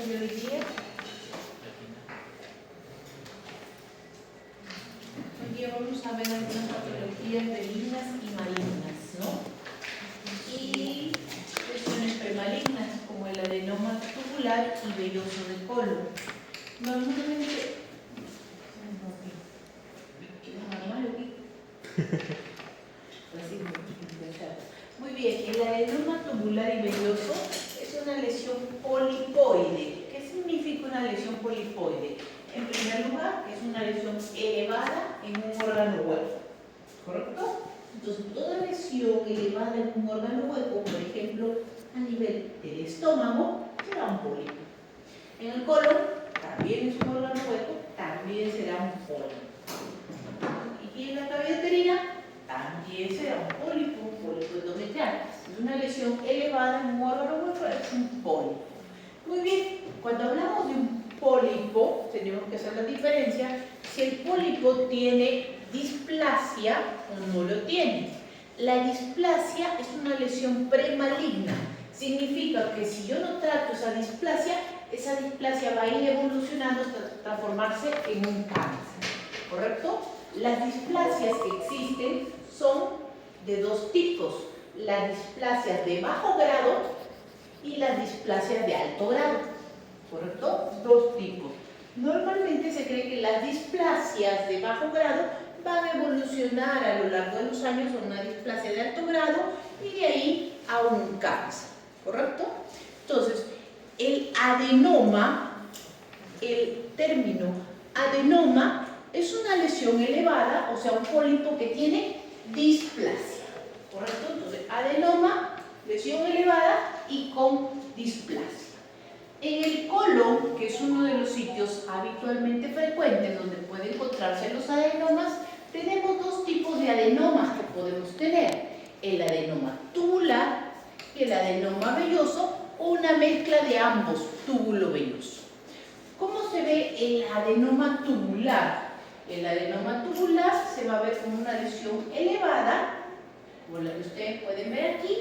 de hoy día? Hoy día vamos a ver algunas patologías benignas y malignas, ¿no? Y lesiones premalignas, como el adenoma tubular y velloso de colon. Normalmente... Muy bien, el adenoma tubular y velloso es una lesión polipoide. ¿Qué significa una lesión polipoide? En primer lugar, es una lesión elevada en un órgano hueco, ¿correcto? Entonces, toda lesión elevada en un órgano hueco, por ejemplo, a nivel del estómago, será un pólipo. En el colon, también es un órgano hueco, también será un pólipo. Y en la cavidad uterina, también será un pólipo endometrial. Es una lesión elevada en un órgano hueco, es un pólipo. Muy bien, cuando hablamos de un pólipo, tenemos que hacer la diferencia si el pólipo tiene displasia o no lo tiene. La displasia es una lesión premaligna. Significa que si yo no trato esa displasia va a ir evolucionando hasta transformarse en un cáncer, ¿correcto? Las displasias que existen son de dos tipos: las displasias de bajo grado y las displasias de alto grado, ¿correcto? Dos tipos. Normalmente se cree que las displasias de bajo grado van a evolucionar a lo largo de los años a una displasia de alto grado y de ahí a un cáncer, ¿correcto? Entonces, el adenoma, el término adenoma es una lesión elevada, o sea, un pólipo que tiene displasia, ¿correcto? Entonces, adenoma, lesión elevada y con displasia. En el colon, que es uno de los sitios habitualmente frecuentes donde pueden encontrarse los adenomas, tenemos dos tipos de adenomas que podemos tener: el adenoma tubular y el adenoma velloso, o una mezcla de ambos, túbulo-velloso. ¿Cómo se ve el adenoma tubular? El adenoma tubular se va a ver como una lesión elevada, como la que ustedes pueden ver aquí,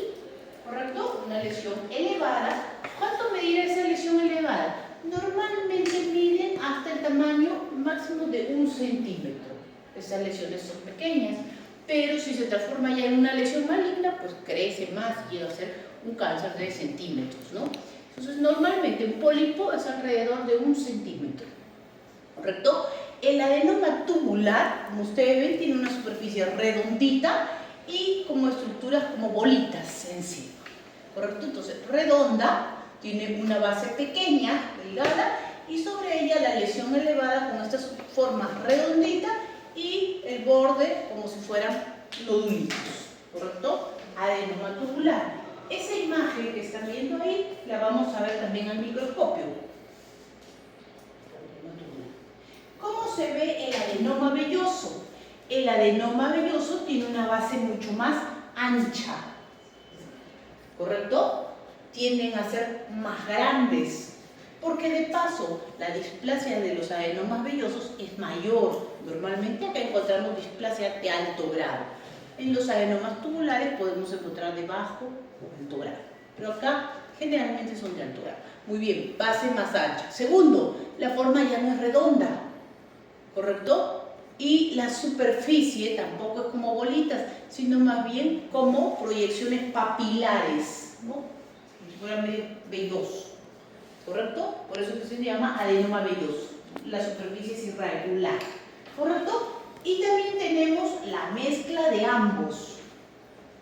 ¿correcto? Una lesión elevada. ¿Cuánto medirá esa lesión elevada? Normalmente miden hasta el tamaño máximo de 1 centímetro. Esas lesiones son pequeñas, pero si se transforma ya en una lesión maligna, pues crece más y llega a ser un cáncer de centímetros, ¿no? Entonces, normalmente un pólipo es alrededor de 1 centímetro, ¿correcto? El adenoma tubular, como ustedes ven, tiene una superficie redondita y como estructuras como bolitas encima, ¿correcto? Entonces, redonda, tiene una base pequeña, delgada, y sobre ella la lesión elevada con estas formas redonditas y el borde como si fueran nodulitos, ¿correcto? Adenoma tubular. Esa imagen que están viendo ahí la vamos a ver también al microscopio. ¿Cómo se ve el adenoma velloso? El adenoma velloso tiene una base mucho más ancha, ¿correcto? Tienden a ser más grandes, porque de paso la displasia de los adenomas vellosos es mayor. Normalmente acá encontramos displasia de alto grado. En los adenomas tubulares podemos encontrar de bajo o alto grado, pero acá generalmente son de alto grado. Muy bien, base más ancha. Segundo, la forma ya no es redonda, ¿correcto? Y la superficie tampoco es como bolitas, sino más bien como proyecciones papilares, ¿no? Como si fuera medio velloso, ¿correcto? Por eso que se llama adenoma velloso. La superficie es irregular, ¿correcto? Y también tenemos la mezcla de ambos,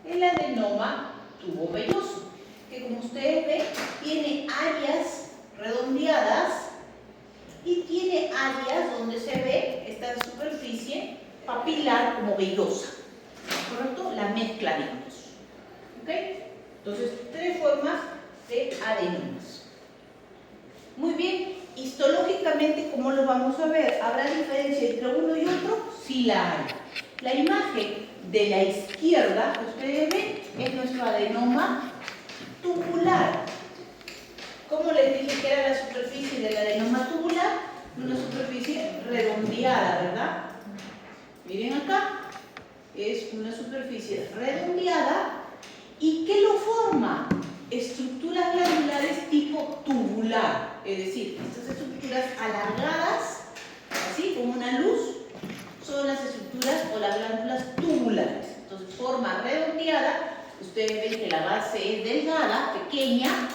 el adenoma tubo-velloso, que como ustedes ven, tiene áreas redondeadas y tiene áreas donde se ve esta superficie papilar como vellosa, ¿correcto? La mezcla de ambos, ¿ok? Entonces, 3 formas de adenomas. Muy bien, histológicamente, ¿cómo lo vamos a ver? ¿Habrá diferencia entre uno y otro? Sí la hay. La imagen de la izquierda, que ustedes ven, es nuestro adenoma tubular. ¿Cómo les dije que era la superficie del adenoma tubular? Una superficie redondeada, ¿verdad? Miren acá, es una superficie redondeada. ¿Y qué lo forma? estructuras glandulares tipo tubular, es decir, estas estructuras alargadas, así como una luz, son las estructuras o las glándulas tubulares. Entonces, forma redondeada, ustedes ven que la base es delgada, pequeña,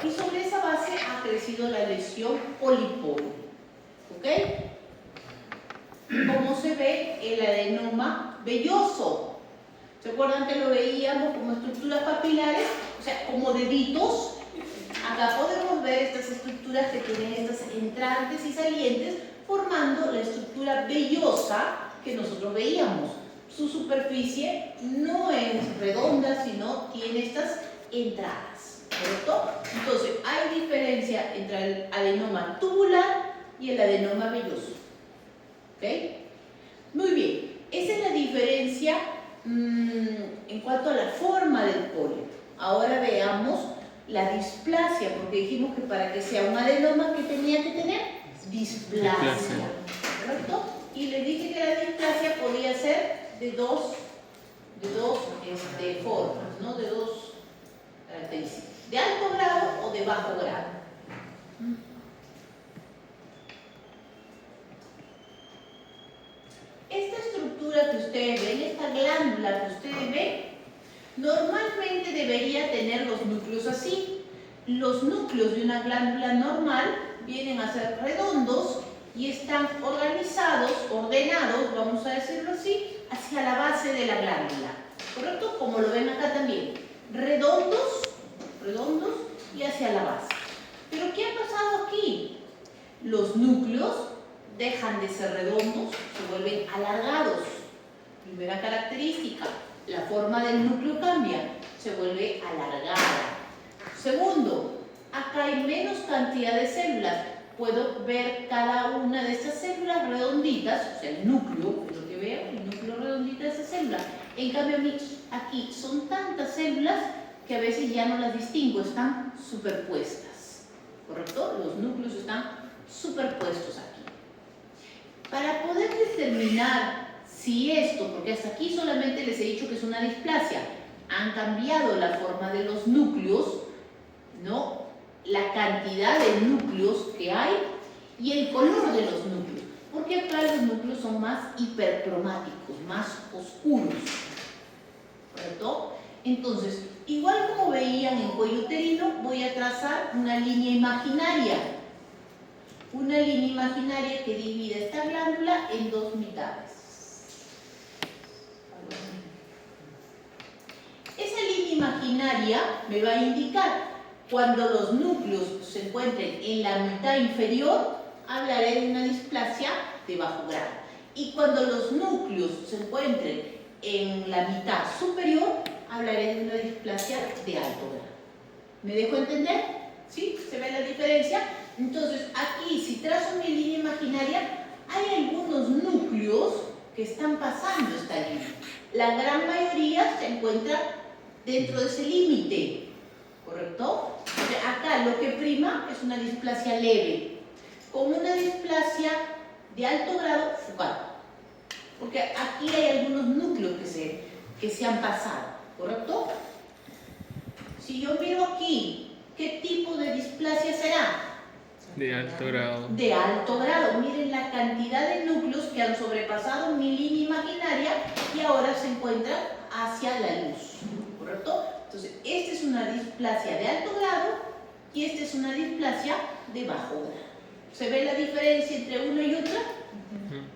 y sobre esa base ha crecido la lesión polipoide. ¿Ok? Como se ve el adenoma velloso. ¿Se acuerdan que lo veíamos como estructuras papilares? O sea, como deditos. Acá podemos ver estas estructuras que tienen estas entrantes y salientes, formando la estructura vellosa que nosotros veíamos. Su superficie no es redonda, sino tiene estas entradas, ¿correcto? Entonces, hay diferencia entre el adenoma tubular y el adenoma velloso. ¿Ok? Muy bien. Esa es la diferencia en cuanto a la forma del pólipo. Ahora veamos la displasia, porque dijimos que para que sea un adenoma, ¿qué tenía que tener? Displasia. ¿Correcto? Y les dije que la displasia podía ser de dos formas, ¿no? De dos características. De alto grado o de bajo grado. Esta estructura que ustedes ven, esta glándula que ustedes ven, normalmente debería tener los núcleos así. Los núcleos de una glándula normal vienen a ser redondos y están organizados, ordenados, vamos a decirlo así, hacia la base de la glándula. ¿Correcto? Como lo ven acá también. Redondos y hacia la base. ¿Pero qué ha pasado aquí? Los núcleos dejan de ser redondos, se vuelven alargados. Primera característica, la forma del núcleo cambia, se vuelve alargada. Segundo, acá hay menos cantidad de células. Puedo ver cada una de estas células redonditas, o sea, el núcleo, es lo que veo, el núcleo redondito de esa célula. En cambio, aquí son tantas células que a veces ya no las distingo, están superpuestas. ¿Correcto? Los núcleos están superpuestos aquí. Para poder determinar si esto, porque hasta aquí solamente les he dicho que es una displasia, han cambiado la forma de los núcleos, ¿no? La cantidad de núcleos que hay y el color de los núcleos. Porque acá los núcleos son más hipercromáticos, más oscuros. ¿Correcto? Entonces, igual como veían en cuello uterino, voy a trazar una línea imaginaria. Una línea imaginaria que divide esta glándula en dos mitades. Esa línea imaginaria me va a indicar cuando los núcleos se encuentren en la mitad inferior, hablaré de una displasia de bajo grado. Y cuando los núcleos se encuentren en la mitad superior, hablaré de una displasia de alto grado. ¿Me dejo entender? ¿Sí? ¿Se ve la diferencia? Entonces, aquí, si trazo mi línea imaginaria, hay algunos núcleos que están pasando esta línea. La gran mayoría se encuentra dentro de ese límite, ¿correcto? Entonces, acá lo que prima es una displasia leve, con una displasia de alto grado focal. Porque aquí hay algunos núcleos que se han pasado, ¿correcto? Si yo miro aquí, ¿qué tipo de displasia será? De alto grado. De alto grado. Miren la cantidad de núcleos que han sobrepasado mi línea imaginaria y ahora se encuentran hacia la luz, ¿correcto? Entonces, esta es una displasia de alto grado y esta es una displasia de bajo grado. ¿Se ve la diferencia entre una y otra?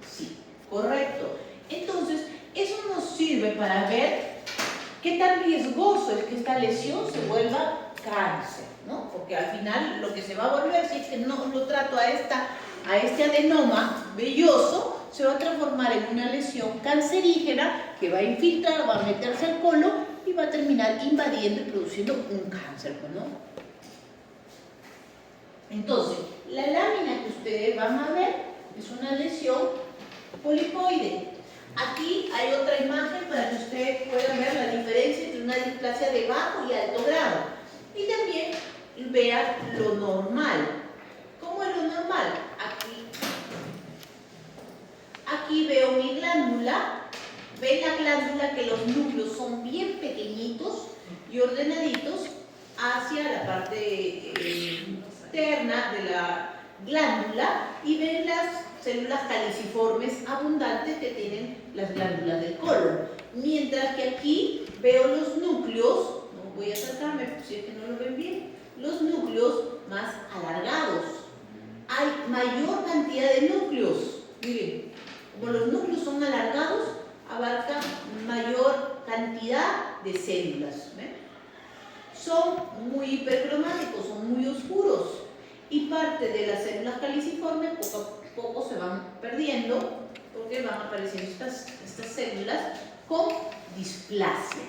Sí, correcto. Entonces, eso nos sirve para ver qué tan riesgoso es que esta lesión se vuelva cáncer, ¿no? Porque al final lo que se va a volver, si es que no lo trato a este adenoma velloso, se va a transformar en una lesión cancerígena que va a infiltrar, va a meterse al colon y va a terminar invadiendo y produciendo un cáncer, ¿no? Entonces, la lámina que ustedes van a ver es una lesión polipoide. Aquí hay otra imagen para que ustedes puedan ver la diferencia entre una displasia de bajo y alto grado. Y también vean lo normal. ¿Cómo es lo normal? Aquí veo mi glándula. ¿Ven la glándula que los núcleos son bien pequeñitos y ordenaditos? hacia la parte externa de la glándula y ven las células caliciformes abundantes que tienen las glándulas del colon. Mientras que aquí veo los núcleos, no voy a acercarme si es que no lo ven bien, los núcleos más alargados. Hay mayor cantidad de núcleos. Miren, como los núcleos son alargados, abarcan mayor cantidad de células. ¿Ven? Son muy hipercromáticos, son muy oscuros y parte de las células caliciformes poco a poco se van perdiendo porque van apareciendo estas células con displasia.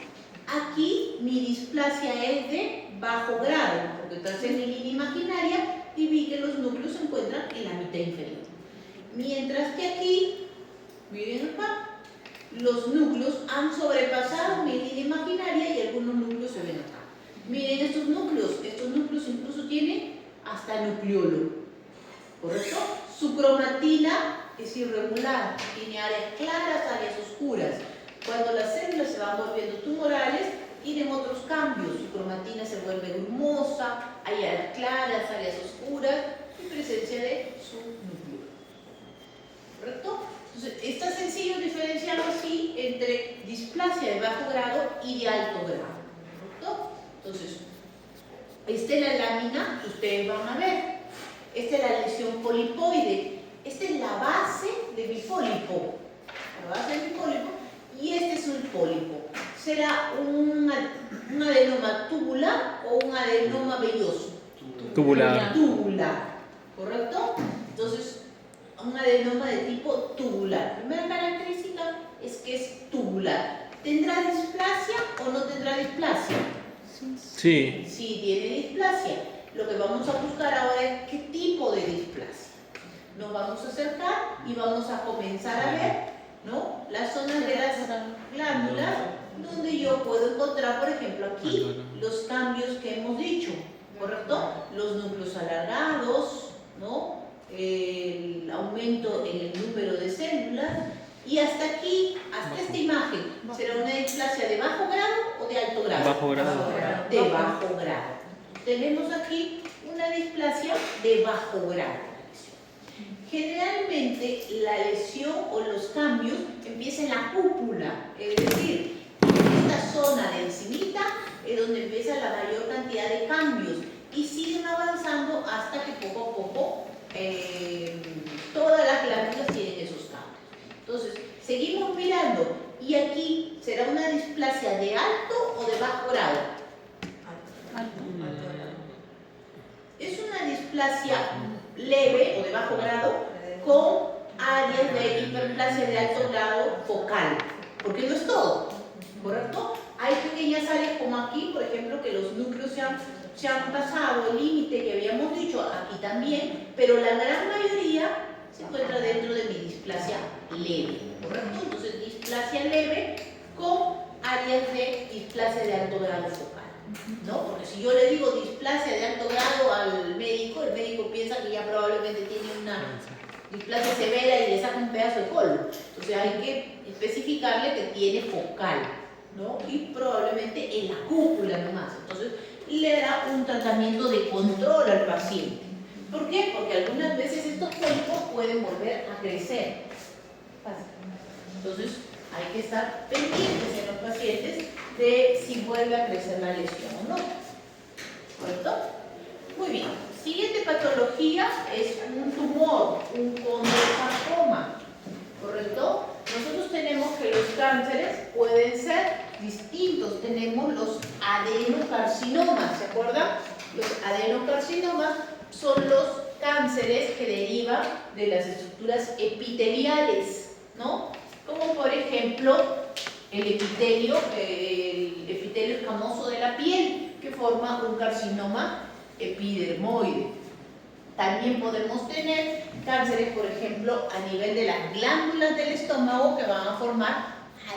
Aquí mi displasia es de bajo grado, porque tracé mi línea imaginaria y vi que los núcleos se encuentran en la mitad inferior. Mientras que aquí, miren acá, los núcleos han sobrepasado mi línea imaginaria y algunos núcleos se ven acá. Miren estos núcleos incluso tienen hasta nucleolo, ¿correcto? Su cromatina es irregular, tiene áreas claras, áreas oscuras. Cuando las células se van volviendo tumorales, tienen otros cambios. Su cromatina se vuelve grumosa, hay áreas claras, áreas oscuras y presencia de su núcleo. ¿Correcto? Entonces, está sencillo diferenciarlo así entre displasia de bajo grado y de alto grado. ¿Correcto? Entonces, esta es la lámina que ustedes van a ver. Esta es la lesión polipoide. Esta es la base de mi pólipo. La base de mi pólipo. Y este es un pólipo. ¿Será un adenoma tubular o un adenoma velloso? Tubular. Tubular. ¿Correcto? Entonces, un adenoma de tipo tubular. La primera característica es que es tubular. ¿Tendrá displasia o no tendrá displasia? Sí. Sí, tiene displasia. Lo que vamos a buscar ahora es qué tipo de displasia. Nos vamos a acercar y vamos a comenzar a ver, ¿no?, las zonas de las glándulas donde yo puedo encontrar, por ejemplo, aquí los cambios que hemos dicho, ¿correcto? Los núcleos alargados, ¿no?, el aumento en el número de células y hasta aquí, hasta esta imagen, ¿será una displasia de bajo grado o de alto grado? Bajo grado. De bajo grado. Tenemos aquí una displasia de bajo grado. Generalmente la lesión o los cambios empiezan en la cúpula, es decir, en esta zona de encimita es donde empieza la mayor cantidad de cambios y siguen avanzando hasta que poco a poco todas las glándulas tienen esos cambios. Entonces, seguimos mirando y aquí será una displasia de alto o de bajo grado. Es una displasia leve o de bajo grado con áreas de hiperplasia de alto grado focal, porque no es todo, ¿correcto? Hay pequeñas áreas como aquí, por ejemplo, que los núcleos se han pasado el límite que habíamos dicho, aquí también, pero la gran mayoría se encuentra dentro de mi displasia leve, ¿correcto? Entonces, displasia leve con áreas de displasia de alto grado focal, ¿no? Porque si yo le digo displasia de alto grado al médico, el médico piensa que ya probablemente tiene una displasia severa y le saca un pedazo de colon. Entonces hay que especificarle que tiene focal, ¿no? Y probablemente en la cúpula nomás. Entonces le da un tratamiento de control al paciente. ¿Por qué? Porque algunas veces estos pólipos pueden volver a crecer. Entonces hay que estar pendientes en los pacientes de si vuelve a crecer la lesión o no. ¿Correcto? Muy bien. Siguiente patología es un tumor, un condrosarcoma. ¿Correcto? Nosotros tenemos que los cánceres pueden ser distintos. Tenemos los adenocarcinomas, ¿se acuerdan? Los adenocarcinomas son los cánceres que derivan de las estructuras epiteliales, ¿no? Como por ejemplo el epitelio escamoso de la piel, que forma un carcinoma epidermoide. También podemos tener cánceres, por ejemplo, a nivel de las glándulas del estómago que van a formar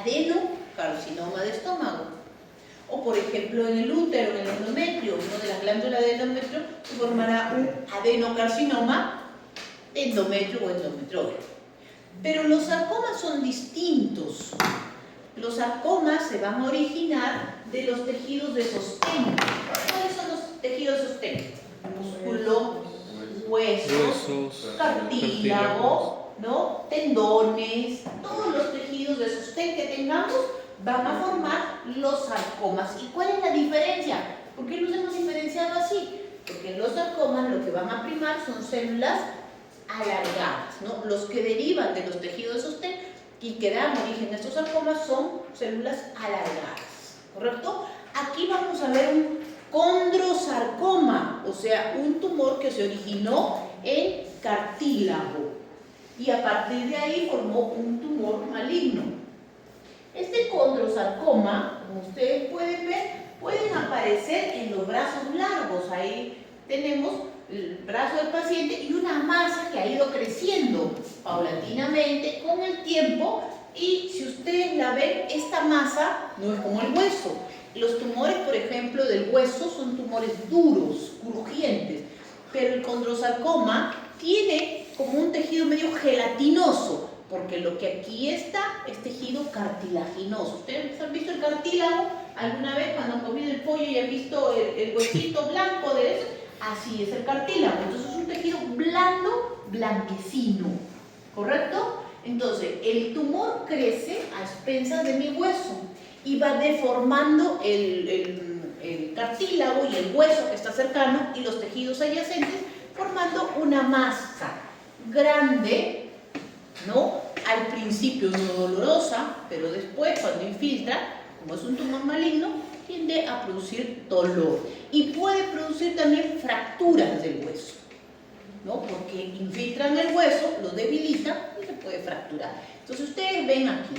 adenocarcinoma de estómago. O, por ejemplo, en el útero, en el endometrio, una de las glándulas del endometrio se formará un adenocarcinoma de endometrio o endometrioide. Pero los sarcomas son distintos. Los sarcomas se van a originar de los tejidos de sostén. ¿Cuáles son los tejidos de sostén? Músculo, huesos, cartílago, ¿no? Tendones, todos los tejidos de sostén que tengamos van a formar los sarcomas. ¿Y cuál es la diferencia? ¿Por qué los hemos diferenciado así? Porque en los sarcomas lo que van a primar son células alargadas, ¿no? Los que derivan de los tejidos de sostén y que dan origen a estos sarcomas son células alargadas, ¿correcto? Aquí vamos a ver un condrosarcoma, o sea, un tumor que se originó en cartílago y a partir de ahí formó un tumor maligno. Este condrosarcoma, como ustedes pueden ver, pueden aparecer en los brazos largos. Ahí tenemos el brazo del paciente y una masa que ha ido creciendo paulatinamente con el tiempo, y si ustedes la ven, esta masa no es como el hueso. Los tumores, por ejemplo, del hueso son tumores duros, crujientes, pero el condrosarcoma tiene como un tejido medio gelatinoso, porque lo que aquí está es tejido cartilaginoso. ¿Ustedes han visto el cartílago alguna vez cuando han comido el pollo y han visto el huesito blanco de eso? Así es el cartílago. Entonces es un tejido blando, blanquecino, ¿correcto? Entonces el tumor crece a expensas de mi hueso y va deformando el cartílago y el hueso que está cercano y los tejidos adyacentes, formando una masa grande, ¿no? Al principio no dolorosa, pero después cuando infiltra, como es un tumor maligno, tiende a producir dolor y puede producir también fracturas del hueso, ¿no? Porque infiltran el hueso, lo debilitan y se puede fracturar. Entonces ustedes ven aquí,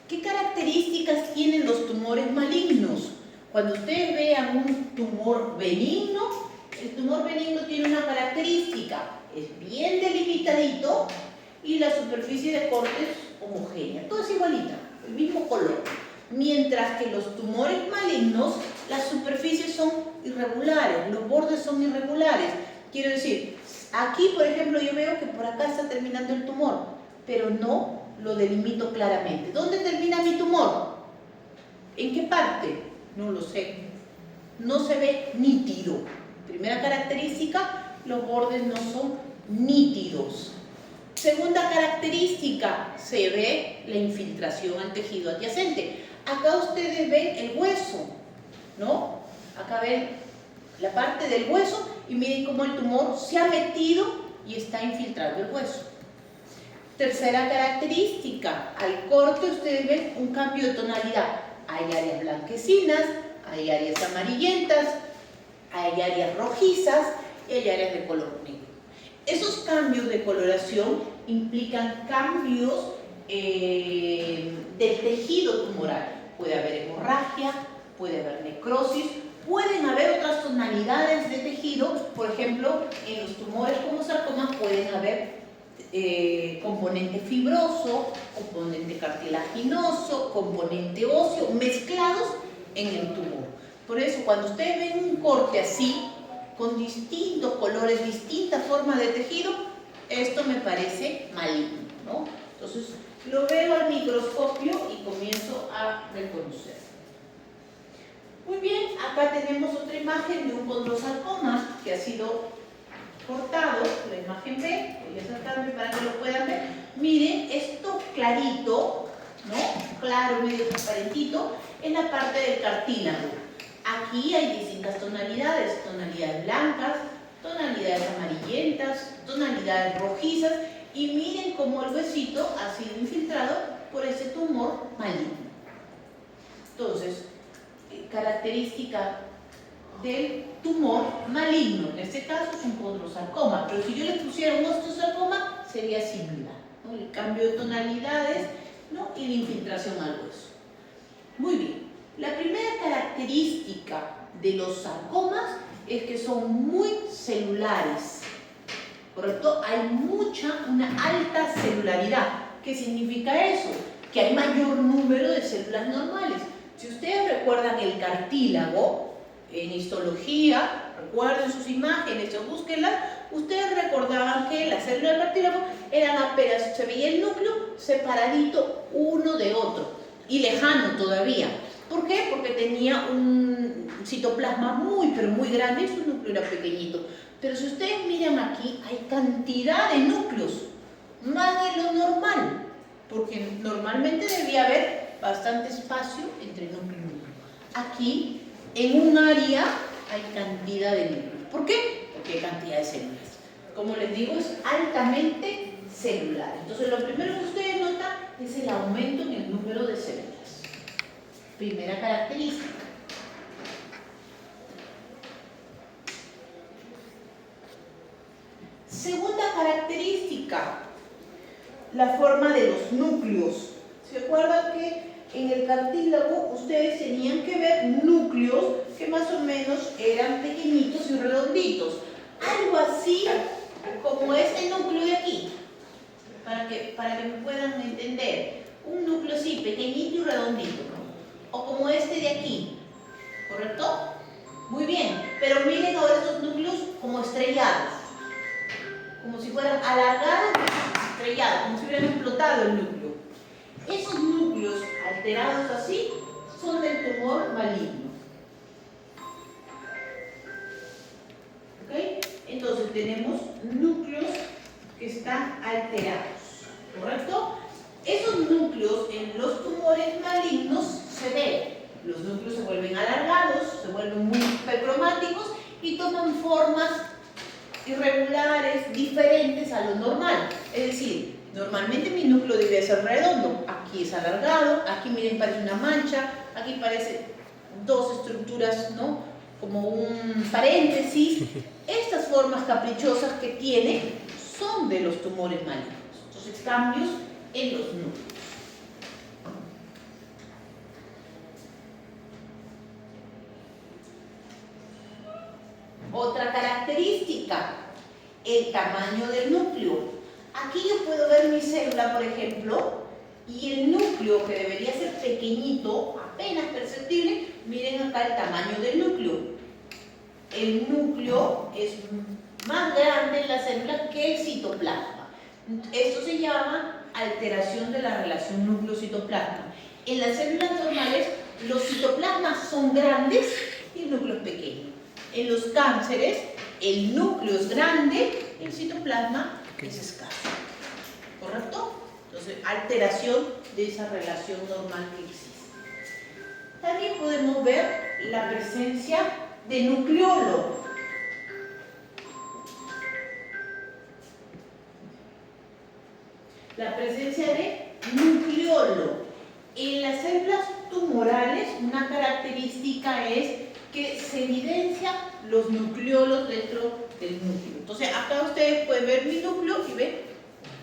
¿qué características tienen los tumores malignos? Cuando ustedes vean un tumor benigno, el tumor benigno tiene una característica, es bien delimitadito y la superficie de corte es homogénea, todo es igualita, el mismo color. Mientras que los tumores malignos, las superficies son irregulares, los bordes son irregulares. Quiero decir, aquí por ejemplo yo veo que por acá está terminando el tumor, pero no lo delimito claramente. ¿Dónde termina mi tumor? ¿En qué parte? No lo sé. No se ve nítido. Primera característica, los bordes no son nítidos. Segunda característica, se ve la infiltración al tejido adyacente. Acá ustedes ven el hueso, ¿no? Acá ven la parte del hueso y miren cómo el tumor se ha metido y está infiltrando el hueso. Tercera característica, al corte ustedes ven un cambio de tonalidad. Hay áreas blanquecinas, hay áreas amarillentas, hay áreas rojizas y hay áreas de color negro. Esos cambios de coloración implican cambios del tejido tumoral. Puede haber hemorragia, puede haber necrosis, pueden haber otras tonalidades de tejido. Por ejemplo, en los tumores como sarcomas pueden haber componente fibroso, componente cartilaginoso, componente óseo, mezclados en el tumor. Por eso, cuando ustedes ven un corte así, con distintos colores, distintas formas de tejido, esto me parece maligno, ¿no? Entonces, lo veo al microscopio y comienzo a reconocer. Muy bien, acá tenemos otra imagen de un condrosarcoma que ha sido cortado, la imagen B, voy a acercarme para que lo puedan ver. Miren, esto clarito, ¿no? Claro, medio transparentito, es la parte del cartílago. Aquí hay distintas tonalidades, tonalidades blancas, tonalidades amarillentas, tonalidades rojizas, y miren cómo el huesito ha sido infiltrado por ese tumor maligno. Entonces, característica del tumor maligno, en este caso es un condrosarcoma, pero si yo le pusiera un osteosarcoma sería similar, ¿no? El cambio de tonalidades, ¿no? Y la infiltración al hueso. Muy bien, la primera característica de los sarcomas es que son muy celulares, ¿correcto? Hay una alta celularidad. ¿Qué significa eso? Que hay mayor número de células normales. Si ustedes recuerdan el cartílago, en histología, recuerden sus imágenes o búsquenlas, ustedes recordaban que las células del cartílago eran apenas, se veía el núcleo separadito uno de otro y lejano todavía. ¿Por qué? Porque tenía un citoplasma muy, pero muy grande y su núcleo era pequeñito. Pero si ustedes miran aquí, hay cantidad de núcleos, más de lo normal, porque normalmente debía haber bastante espacio entre núcleo y núcleo. Aquí, en un área, hay cantidad de núcleos. ¿Por qué? Porque hay cantidad de células. Como les digo, es altamente celular. Entonces, lo primero que ustedes notan es el aumento en el número de células. Primera característica. Segunda característica, la forma de los núcleos. ¿Se acuerdan que en el cartílago ustedes tenían que ver núcleos que más o menos eran pequeñitos y redonditos? Algo así como este núcleo de aquí, para que me puedan entender. Un núcleo así, pequeñito y redondito, ¿no? O como este de aquí, ¿correcto? Muy bien, pero miren ahora estos núcleos como estrellados, como si fueran alargados y estrellados, como si hubieran explotado el núcleo. Esos núcleos alterados así son del tumor maligno. ¿Ok? Entonces tenemos núcleos que están alterados, ¿correcto? Esos núcleos en los tumores malignos se ven. Los núcleos se vuelven alargados, se vuelven muy hipercromáticos y toman formas irregulares, diferentes a lo normal. Es decir, normalmente mi núcleo debe ser redondo. Aquí es alargado, aquí miren parece una mancha, aquí parece dos estructuras, ¿no? Como un paréntesis. Estas formas caprichosas que tiene son de los tumores malignos. Entonces, cambios en los núcleos. Otra característica, el tamaño del núcleo. Aquí yo puedo ver mi célula, por ejemplo, y el núcleo, que debería ser pequeñito, apenas perceptible, miren acá el tamaño del núcleo. El núcleo es más grande en la célula que el citoplasma. Esto se llama alteración de la relación núcleo-citoplasma. En las células normales, los citoplasmas son grandes y el núcleo es pequeño. En los cánceres, el núcleo es grande, el citoplasma es escaso. ¿Correcto? Entonces, alteración de esa relación normal que existe. También podemos ver la presencia de nucleolo. La presencia de nucleolo. En las células tumorales, una característica es que se evidencian los nucleolos dentro del núcleo. Entonces, acá ustedes pueden ver mi núcleo y ven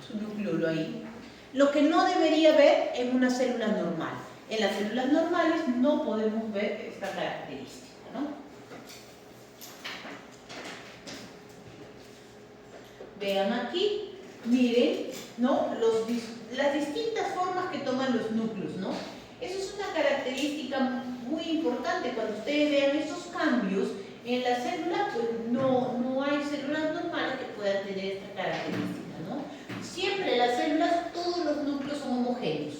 su nucleolo ahí. Lo que no debería ver en una célula normal. En las células normales no podemos ver esta característica, ¿no? Vean aquí, miren, ¿no? Las distintas formas que toman los núcleos, ¿no? Eso es una característica muy importante. Cuando ustedes vean esos cambios en la célula, pues no hay células normales que puedan tener esta característica, ¿no? Siempre en las células todos los núcleos son homogéneos.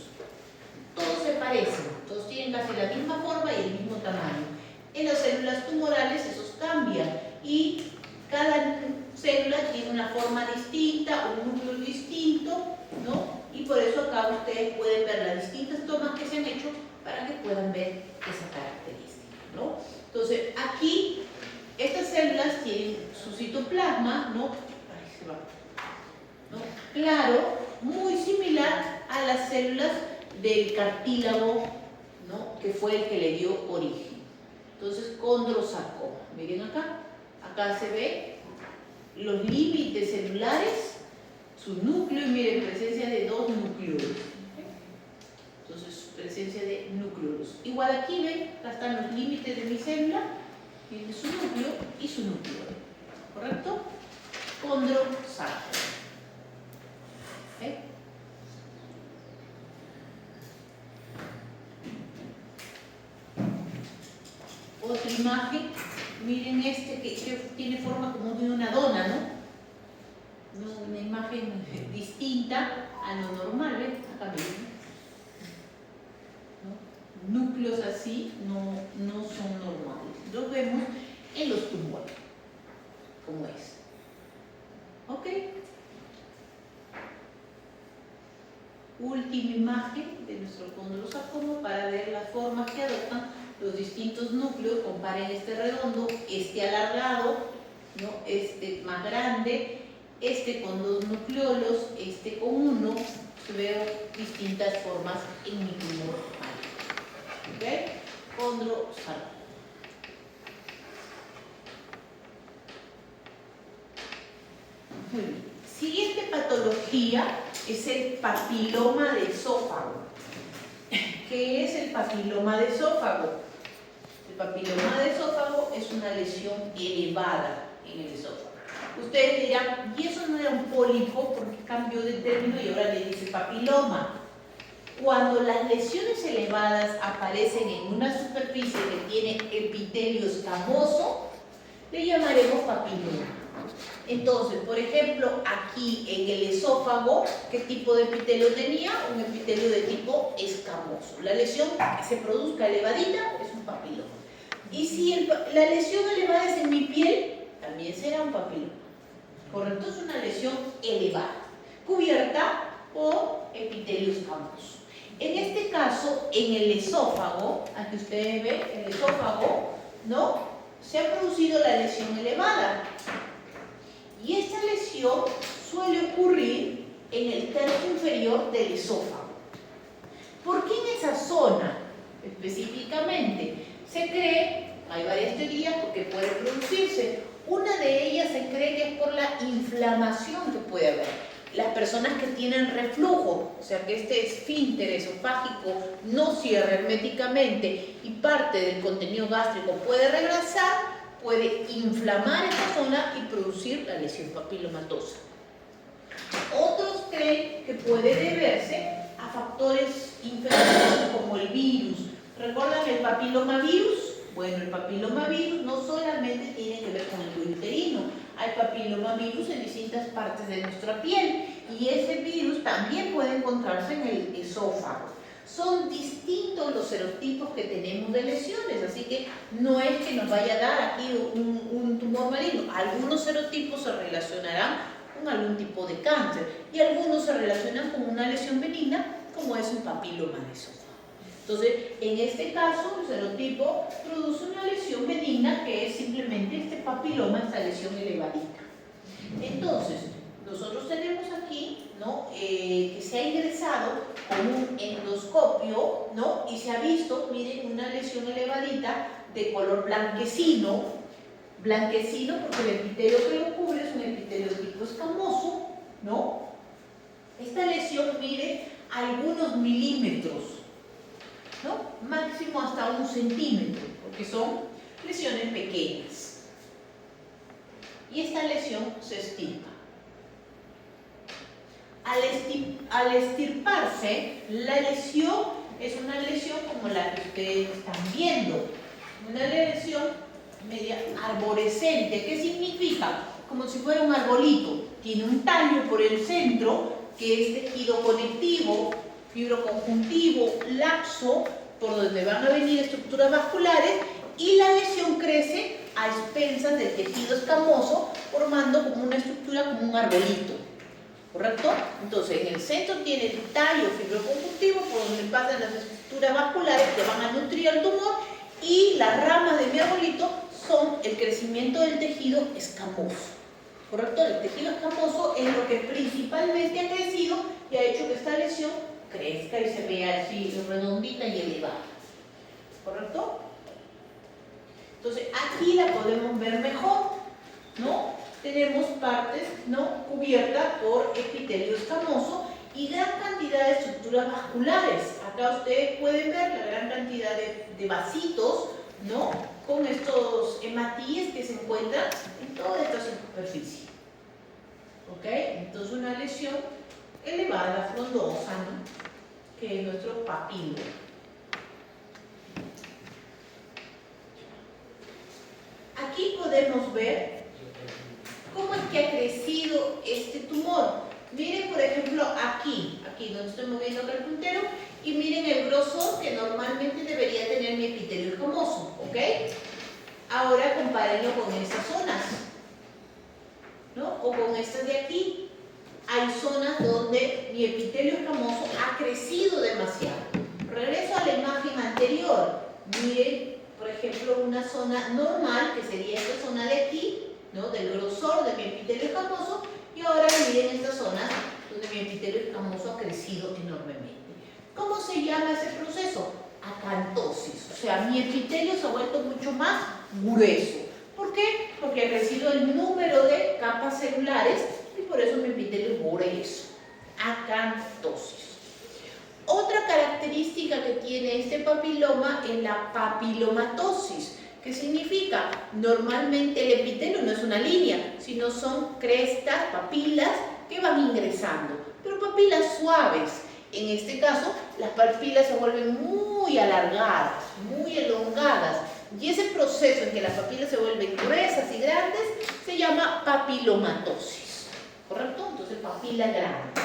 Todos se parecen, todos tienen casi la misma forma y el mismo tamaño. En las células tumorales esos cambian y cada célula tiene una forma distinta, un núcleo distinto, ¿no? Y por eso acá ustedes pueden ver las distintas tomas que se han hecho para que puedan ver esa característica, ¿no? Entonces, aquí, estas células tienen su citoplasma, ¿no? Ahí se va, ¿no? Claro, muy similar a las células del cartílago, ¿no? Que fue el que le dio origen. Entonces, condrosarcoma. Miren acá, acá se ve los límites celulares, su núcleo, y miren, presencia de dos núcleos. Entonces, presencia de núcleos. Igual aquí ven, acá están los límites de mi célula, tiene su núcleo y su núcleo. ¿Correcto? Condrosarcoma. ¿Okay? Otra imagen, miren este que tiene forma como de una dona, ¿no? Una imagen distinta a lo normal, ¿ven? Acá miren, ¿no? núcleos así no son normales. Los vemos en los tumores, como es. ¿Ok? Última imagen de nuestro condrosarcoma para ver las formas que adoptan los distintos núcleos. Comparen este redondo, este alargado, ¿no? Este más grande, este con 2 nucleolos, este con 1. Veo distintas formas en mi tumor. ¿Ok? Condrosarcoma. Muy bien. Siguiente patología es el papiloma de esófago. ¿Qué es el papiloma de esófago? El papiloma de esófago es una lesión elevada en el esófago. Ustedes dirán, ¿y eso no era un pólipo? Porque cambió de término y ahora le dice papiloma. Cuando las lesiones elevadas aparecen en una superficie que tiene epitelio escamoso, le llamaremos papiloma. Entonces, por ejemplo, aquí en el esófago, ¿qué tipo de epitelio tenía? Un epitelio de tipo escamoso. La lesión que se produzca elevadita es un papiloma. Y si la lesión elevada es en mi piel, también será un papiloma. Correcto, es una lesión elevada, cubierta por epitelio escamoso. En este caso, en el esófago, aquí ustedes ven, el esófago, ¿no? Se ha producido la lesión elevada. Y esta lesión suele ocurrir en el tercio inferior del esófago. ¿Por qué en esa zona específicamente? Se cree, hay varias teorías porque puede producirse. Una de ellas se cree que es por la inflamación que puede haber. Las personas que tienen reflujo, o sea que este esfínter esofágico no cierra herméticamente y parte del contenido gástrico puede regresar, puede inflamar esta zona y producir la lesión papilomatosa. Otros creen que puede deberse a factores infecciosos como el virus. ¿Recuerdan el papilomavirus? Bueno, el papilomavirus no solamente tiene que ver con el cuello uterino, hay papilomavirus en distintas partes de nuestra piel y ese virus también puede encontrarse en el esófago. Son distintos los serotipos que tenemos de lesiones, así que no es que nos vaya a dar aquí un tumor maligno. Algunos serotipos se relacionarán con algún tipo de cáncer y algunos se relacionan con una lesión benigna como es un papiloma de esófago. Entonces, en este caso, el serotipo produce una lesión benigna que es simplemente este papiloma, esta lesión elevadita. Entonces, nosotros tenemos aquí, ¿no? Que se ha ingresado con un endoscopio, ¿no? Y se ha visto, miren, una lesión elevadita de color blanquecino. Blanquecino porque el epitelio que lo cubre es un epitelio tipo escamoso, ¿no? Esta lesión mide algunos milímetros, ¿no? Máximo hasta 1 centímetro, porque son lesiones pequeñas. Y esta lesión se extirpa. Al extirparse, la lesión es una lesión como la que ustedes están viendo. Una lesión media arborescente. ¿Qué significa? Como si fuera un arbolito. Tiene un tallo por el centro, que es tejido conectivo, fibroconjuntivo, laxo, por donde van a venir estructuras vasculares, y la lesión crece a expensas del tejido escamoso, formando como una estructura, como un arbolito. ¿Correcto? Entonces, en el centro tiene el tallo fibroconjuntivo, por donde pasan las estructuras vasculares que van a nutrir al tumor, y las ramas de mi arbolito son el crecimiento del tejido escamoso. ¿Correcto? El tejido escamoso es lo que principalmente ha crecido y ha hecho que esta lesión crezca y se vea así redondita y elevada. ¿Correcto? Entonces, aquí la podemos ver mejor, ¿no? Tenemos partes, ¿no?, cubiertas por epitelio escamoso y gran cantidad de estructuras vasculares. Acá ustedes pueden ver la gran cantidad de vasitos, ¿no?, con estos hematíes que se encuentran en toda esta superficie. ¿Ok? Entonces, una lesión elevada, frondosa, ¿no?, que es nuestro papilo. Aquí podemos ver cómo es que ha crecido este tumor. Miren, por ejemplo, aquí aquí donde estoy moviendo acá el puntero, y miren el grosor que normalmente debería tener mi epitelio escamoso, ¿ok? Ahora compárenlo con estas zonas, ¿no? O con estas de aquí. Hay zonas donde mi epitelio escamoso ha crecido demasiado. Regreso a la imagen anterior. Miren, por ejemplo, una zona normal, que sería esta zona de aquí, ¿no? Del grosor de mi epitelio escamoso, y ahora miren estas zonas donde mi epitelio escamoso ha crecido enormemente. ¿Cómo se llama ese proceso? Acantosis. O sea, mi epitelio se ha vuelto mucho más grueso. ¿Por qué? Porque ha crecido el número de capas celulares y por eso mi epitelio es grueso. Acantosis. Otra característica que tiene este papiloma es la papilomatosis. ¿Qué significa? Normalmente el epitelio no es una línea, sino son crestas, papilas que van ingresando, pero papilas suaves. En este caso, las papilas se vuelven muy alargadas, muy elongadas, y ese proceso en que las papilas se vuelven gruesas y grandes se llama papilomatosis, ¿correcto? Entonces, papila grande.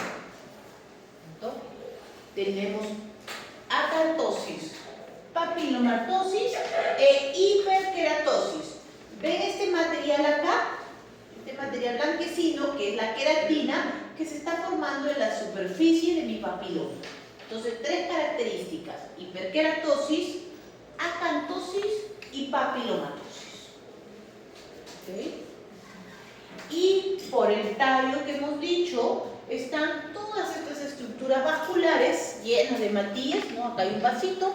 Entonces, tenemos acantosis, papilomatosis e hiperkeratosis. ¿Ven este material acá? Este material blanquecino, que es la queratina, que se está formando en la superficie de mi papiloma. Entonces, tres características: hiperkeratosis, acantosis y papilomatosis. ¿Okay? Y por el tallo que hemos dicho, están todas estas estructuras vasculares llenas de matías, ¿no? Acá hay un vasito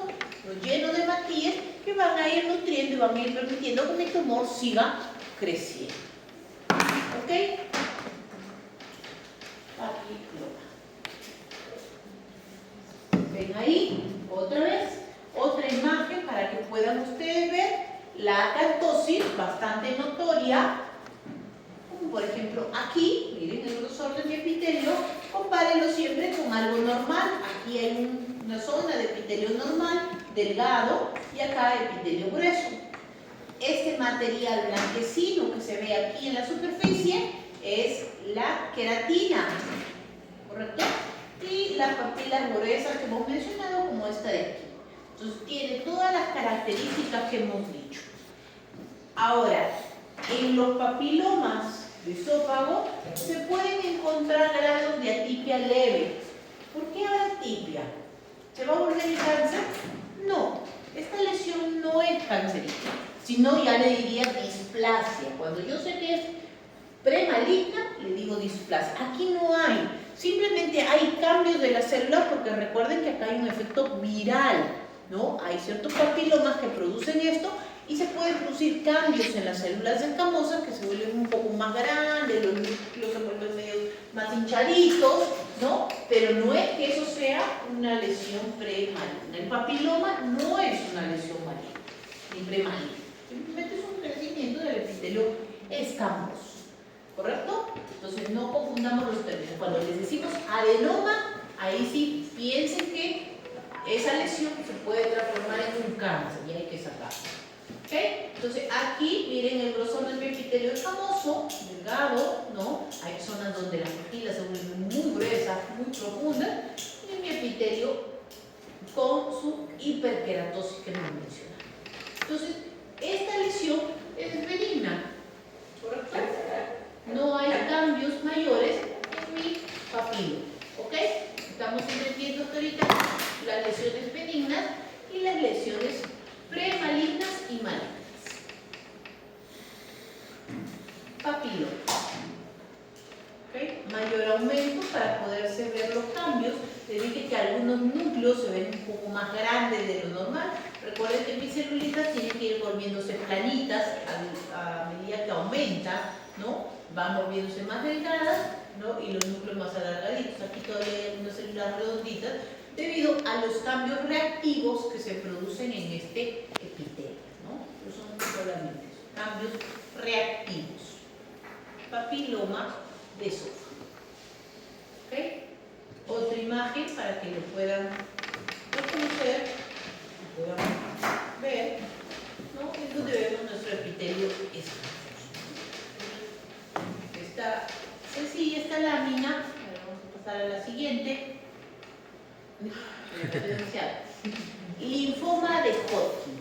lleno de matías que van a ir nutriendo y van a ir permitiendo que mi tumor siga creciendo. ¿Ok? Papiloma. ¿Ven ahí? Otra vez, otra imagen para que puedan ustedes ver la acantosis bastante notoria. Como por ejemplo aquí, miren el grosor de mi epitelio, compárenlo siempre con algo normal. Aquí hay una zona de epitelio normal, delgado, y acá epitelio grueso. Este material blanquecino que se ve aquí en la superficie es la queratina, ¿correcto? Y las papilas gruesas que hemos mencionado, como esta de aquí. Entonces tiene todas las características que hemos dicho. Ahora, en los papilomas de esófago se pueden encontrar grados de atipia leve. ¿Por qué atipia? ¿Se va a volver el cáncer? No, esta lesión no es cancerígena, sino ya le diría displasia. Cuando yo sé que es premaligna, le digo displasia. Aquí no hay, simplemente hay cambios de las células, porque recuerden que acá hay un efecto viral, ¿no? Hay ciertos papilomas que producen esto y se pueden producir cambios en las células escamosas que se vuelven un poco más grandes, los núcleos se vuelven medio más hinchaditos, ¿no? Pero no es que eso sea una lesión premaligna. El papiloma no es una lesión maligna, ni premaligna. Simplemente es un crecimiento del epitelio escamoso, ¿correcto? Entonces no confundamos los términos. Cuando les decimos adenoma, ahí sí piensen que esa lesión se puede transformar en un cáncer y hay que sacarlo. ¿Okay? Entonces aquí miren el grosor del epitelio escamoso, delgado, ¿no? Hay zonas donde las papilas se vuelven muy gruesas, muy profundas, y mi epitelio con su hiperkeratosis que hemos mencionado. Entonces, esta lesión es benigna, ¿correcto? No hay cambios mayores en mi papilo, ¿ok? Estamos entendiendo hasta ahorita las lesiones benignas y las lesiones premalignas y malignas. Papilo. ¿Okay? Mayor aumento para poderse ver los cambios. Les dije que algunos núcleos se ven un poco más grandes de lo normal. Recuerden que mis celulitas tienen que ir volviéndose planitas a medida que aumenta, ¿no? Van volviéndose más delgadas, ¿no? Y los núcleos más alargaditos. Aquí todavía hay unas células redonditas debido a los cambios reactivos que se producen en este epitelio, ¿no? Estos son solamente cambios reactivos. Papiloma de esófago. ¿Ok? Otra imagen para que lo puedan reconocer, puedan ver, ¿no? Es donde vemos nuestro epitelio escamoso. Esta sencilla, esta lámina, vamos a pasar a la siguiente. Linfoma de Hodgkin.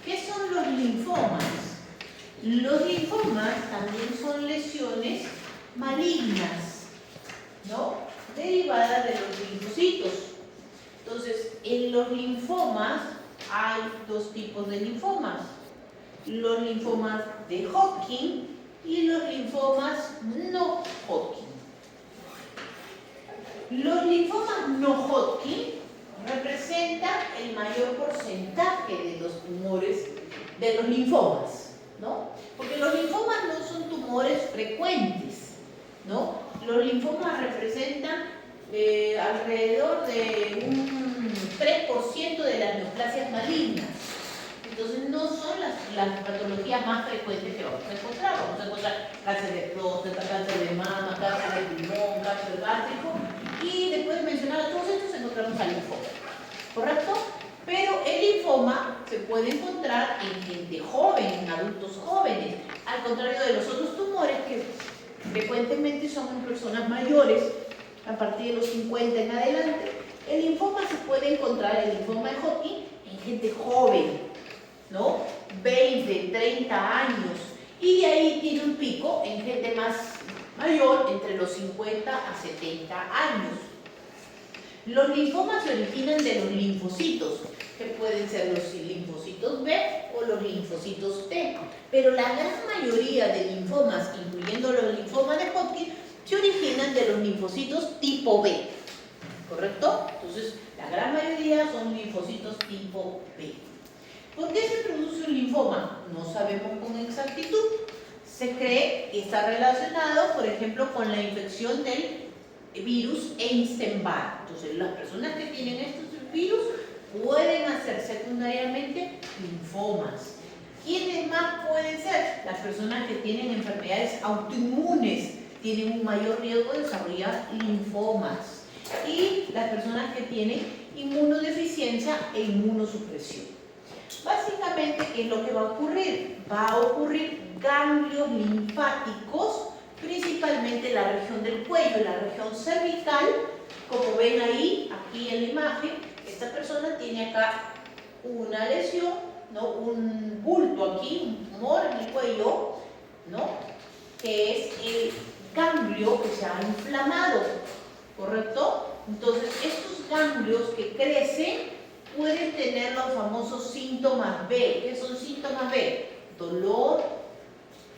¿Qué son los linfomas? Los linfomas también son lesiones malignas, ¿no? Derivadas de los linfocitos. Entonces, en los linfomas hay dos tipos de linfomas. Los linfomas de Hodgkin y los linfomas no Hodgkin. Los linfomas no Hodgkin representan el mayor porcentaje de los tumores de los linfomas, ¿no? Porque los linfomas no son tumores frecuentes, ¿no? Los linfomas representan alrededor de un 3% de las neoplasias malignas. Entonces no son las patologías más frecuentes que vamos a encontrar. Vamos a encontrar cáncer de próstata, cáncer de mama, cáncer de pulmón, cáncer gástrico, y después de mencionar a todos estos encontramos al linfoma, ¿correcto? Pero el linfoma se puede encontrar en gente joven, en adultos jóvenes, al contrario de los otros tumores que frecuentemente son en personas mayores, a partir de los 50 en adelante. El linfoma se puede encontrar, el linfoma de Hodgkin, en gente joven, ¿no? 20, 30 años, y de ahí tiene un pico en gente más mayor, entre los 50 a 70 años. Los linfomas se originan de los linfocitos, que pueden ser los linfocitos B o los linfocitos T, pero la gran mayoría de linfomas, incluyendo los linfomas de Hodgkin, se originan de los linfocitos tipo B, ¿correcto? Entonces, la gran mayoría son linfocitos tipo B. ¿Por qué se produce un linfoma? No sabemos con exactitud. Se cree que está relacionado, por ejemplo, con la infección del virus Epstein-Barr. Entonces, las personas que tienen estos virus pueden hacer secundariamente linfomas. ¿Quiénes más pueden ser? Las personas que tienen enfermedades autoinmunes tienen un mayor riesgo de desarrollar linfomas. Y las personas que tienen inmunodeficiencia e inmunosupresión. Básicamente, ¿qué es lo que va a ocurrir? Va a ocurrir ganglios linfáticos, principalmente en la región del cuello, la región cervical. Como ven ahí, aquí en la imagen, esta persona tiene acá una lesión, ¿no? Un bulto aquí, un tumor en el cuello, ¿no? Que es el ganglio que se ha inflamado, ¿correcto? Entonces, estos ganglios que crecen pueden tener los famosos síntomas B. ¿Qué son síntomas B? Dolor,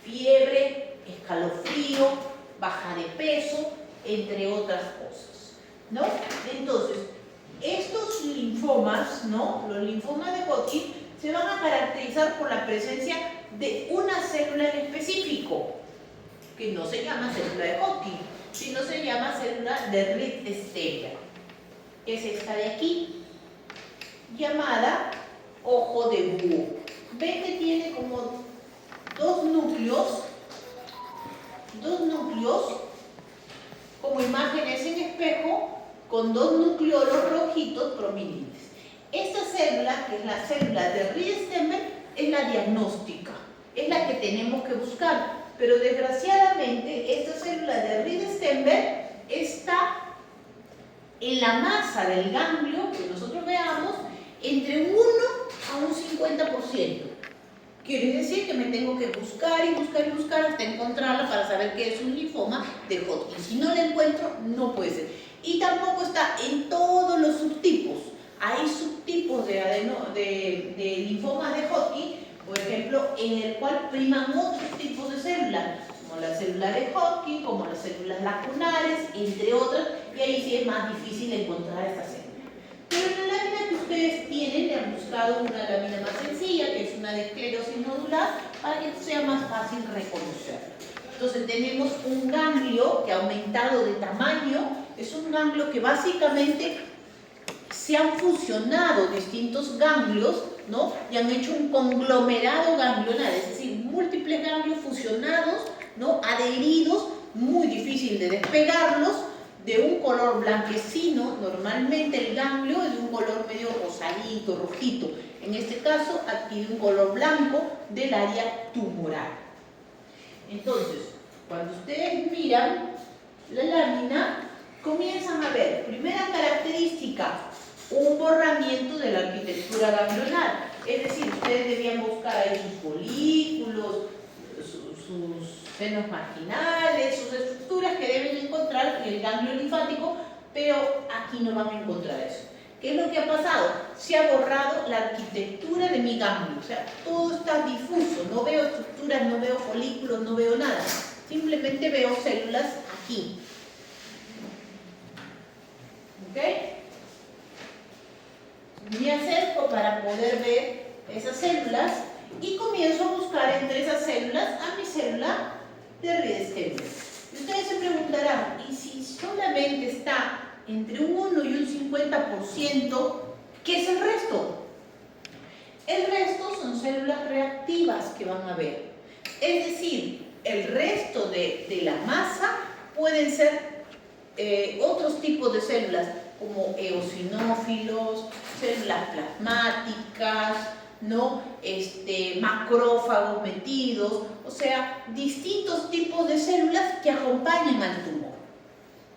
fiebre, escalofrío, baja de peso, entre otras cosas, ¿no? Entonces, estos linfomas, ¿no? Los linfomas de Hodgkin se van a caracterizar por la presencia de una célula en específico, que no se llama célula de Hodgkin, sino se llama célula de Ried-Steiner, que es esta de aquí, llamada ojo de búho. Ven que tiene como dos núcleos como imágenes en espejo con dos nucleolos rojitos prominentes. Esta célula, que es la célula de Ried-Steiner, es la diagnóstica, es la que tenemos que buscar, pero desgraciadamente esta célula de Ried-Steiner está en la masa del ganglio que nosotros veamos entre un 1 a un 50%. Quiere decir que me tengo que buscar y buscar y buscar hasta encontrarla para saber qué es un linfoma de Hodgkin. Si no la encuentro, no puede ser. Y tampoco está en todos los subtipos. Hay subtipos de linfomas de Hodgkin, por ejemplo, en el cual priman otros tipos de células, como la célula de Hodgkin, como las células lacunares, entre otras, y ahí sí es más difícil encontrar esta célula. Pero en la lámina que ustedes tienen, le han buscado una lámina más sencilla, que es una de esclerosis nodular, para que sea más fácil reconocerla. Entonces tenemos un ganglio que ha aumentado de tamaño, es un ganglio que básicamente se han fusionado distintos ganglios, ¿no? Y han hecho un conglomerado ganglionar, es decir, múltiples ganglios fusionados, ¿no? Adheridos, muy difícil de despegarlos, de un color blanquecino. Normalmente el ganglio es de un color medio rosadito, rojito. En este caso adquiere un color blanco del área tumoral. Entonces, cuando ustedes miran la lámina, comienzan a ver, primera característica, un borramiento de la arquitectura ganglionar. Es decir, ustedes debían buscar ahí sus folículos, sus senos marginales, sus estructuras que deben encontrar en el ganglio linfático, pero aquí no van a encontrar eso. ¿Qué es lo que ha pasado? Se ha borrado la arquitectura de mi ganglio, o sea, todo está difuso, no veo estructuras, no veo folículos, no veo nada, simplemente veo células aquí. ¿Ok? Me acerco para poder ver esas células y comienzo a buscar entre esas células a mi célula de Riedestemmer. Y ustedes se preguntarán, ¿y si solamente está entre un 1 y un 50%, qué es el resto? El resto son células reactivas que van a ver. Es decir, el resto de la masa pueden ser otros tipos de células, como eosinófilos, células plasmáticas, ¿no? Macrófagos metidos, o sea, distintos tipos de células que acompañan al tumor.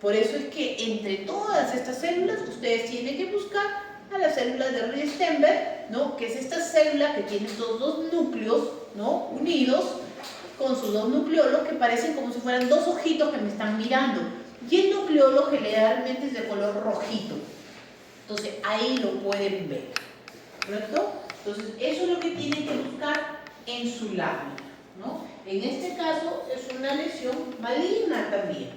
Por eso es que entre todas estas células ustedes tienen que buscar a la célula de Riedestemmer, ¿no? Que es esta célula que tiene estos dos núcleos, ¿no? Unidos con sus dos nucleolos que parecen como si fueran dos ojitos que me están mirando. Y el nucleolo generalmente es de color rojito. Entonces ahí lo pueden ver, ¿correcto? Entonces eso es lo que tienen que buscar en su lámina, ¿no? En este caso es una lesión maligna también,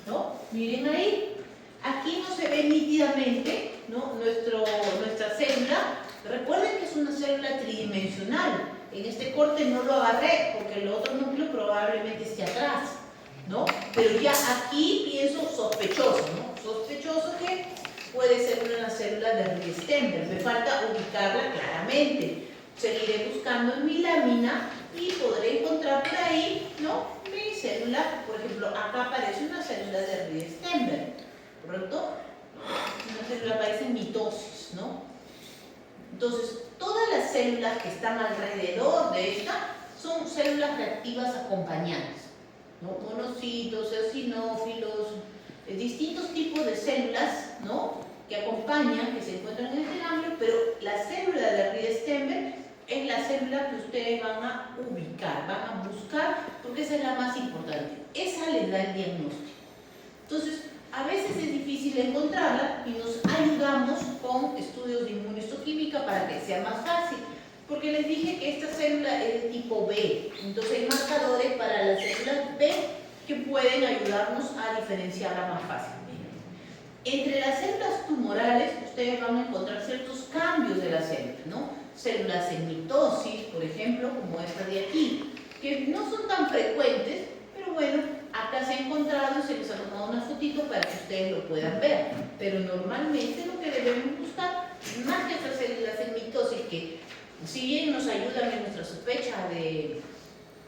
¿no? Miren ahí, aquí no se ve nítidamente, ¿no? Nuestra célula. Recuerden que es una célula tridimensional. En este corte no lo agarré porque el otro núcleo probablemente esté atrás, ¿no? Pero ya aquí pienso sospechoso, ¿no? Sospechoso que puede ser una célula de Riedestemmer. Me falta ubicarla claramente. Seguiré buscando en mi lámina y podré encontrar por ahí, ¿no? Mi célula, por ejemplo, acá aparece una célula de Riedestemmer, ¿correcto? Una célula aparece en mitosis, ¿no? Entonces, todas las células que están alrededor de esta son células reactivas acompañantes, ¿no? Monocitos, eosinófilos, distintos tipos de células, ¿no? Que acompañan, que se encuentran en este ganglio, pero la célula de Riedestemmer es la célula que ustedes van a ubicar, van a buscar, porque esa es la más importante. Esa les da el diagnóstico. Entonces, a veces es difícil encontrarla y nos ayudamos con estudios de inmunohistoquímica para que sea más fácil, porque les dije que esta célula es de tipo B, entonces hay marcadores para las células B que pueden ayudarnos a diferenciarla más fácilmente. Entre las células tumorales ustedes van a encontrar ciertos cambios de la célula, ¿no? Células en mitosis, por ejemplo, como esta de aquí, que no son tan frecuentes, pero bueno, acá se ha encontrado y se les ha tomado una fotito para que ustedes lo puedan ver. Pero normalmente lo que debemos buscar, más que estas células en mitosis, que si bien nos ayudan en nuestra sospecha de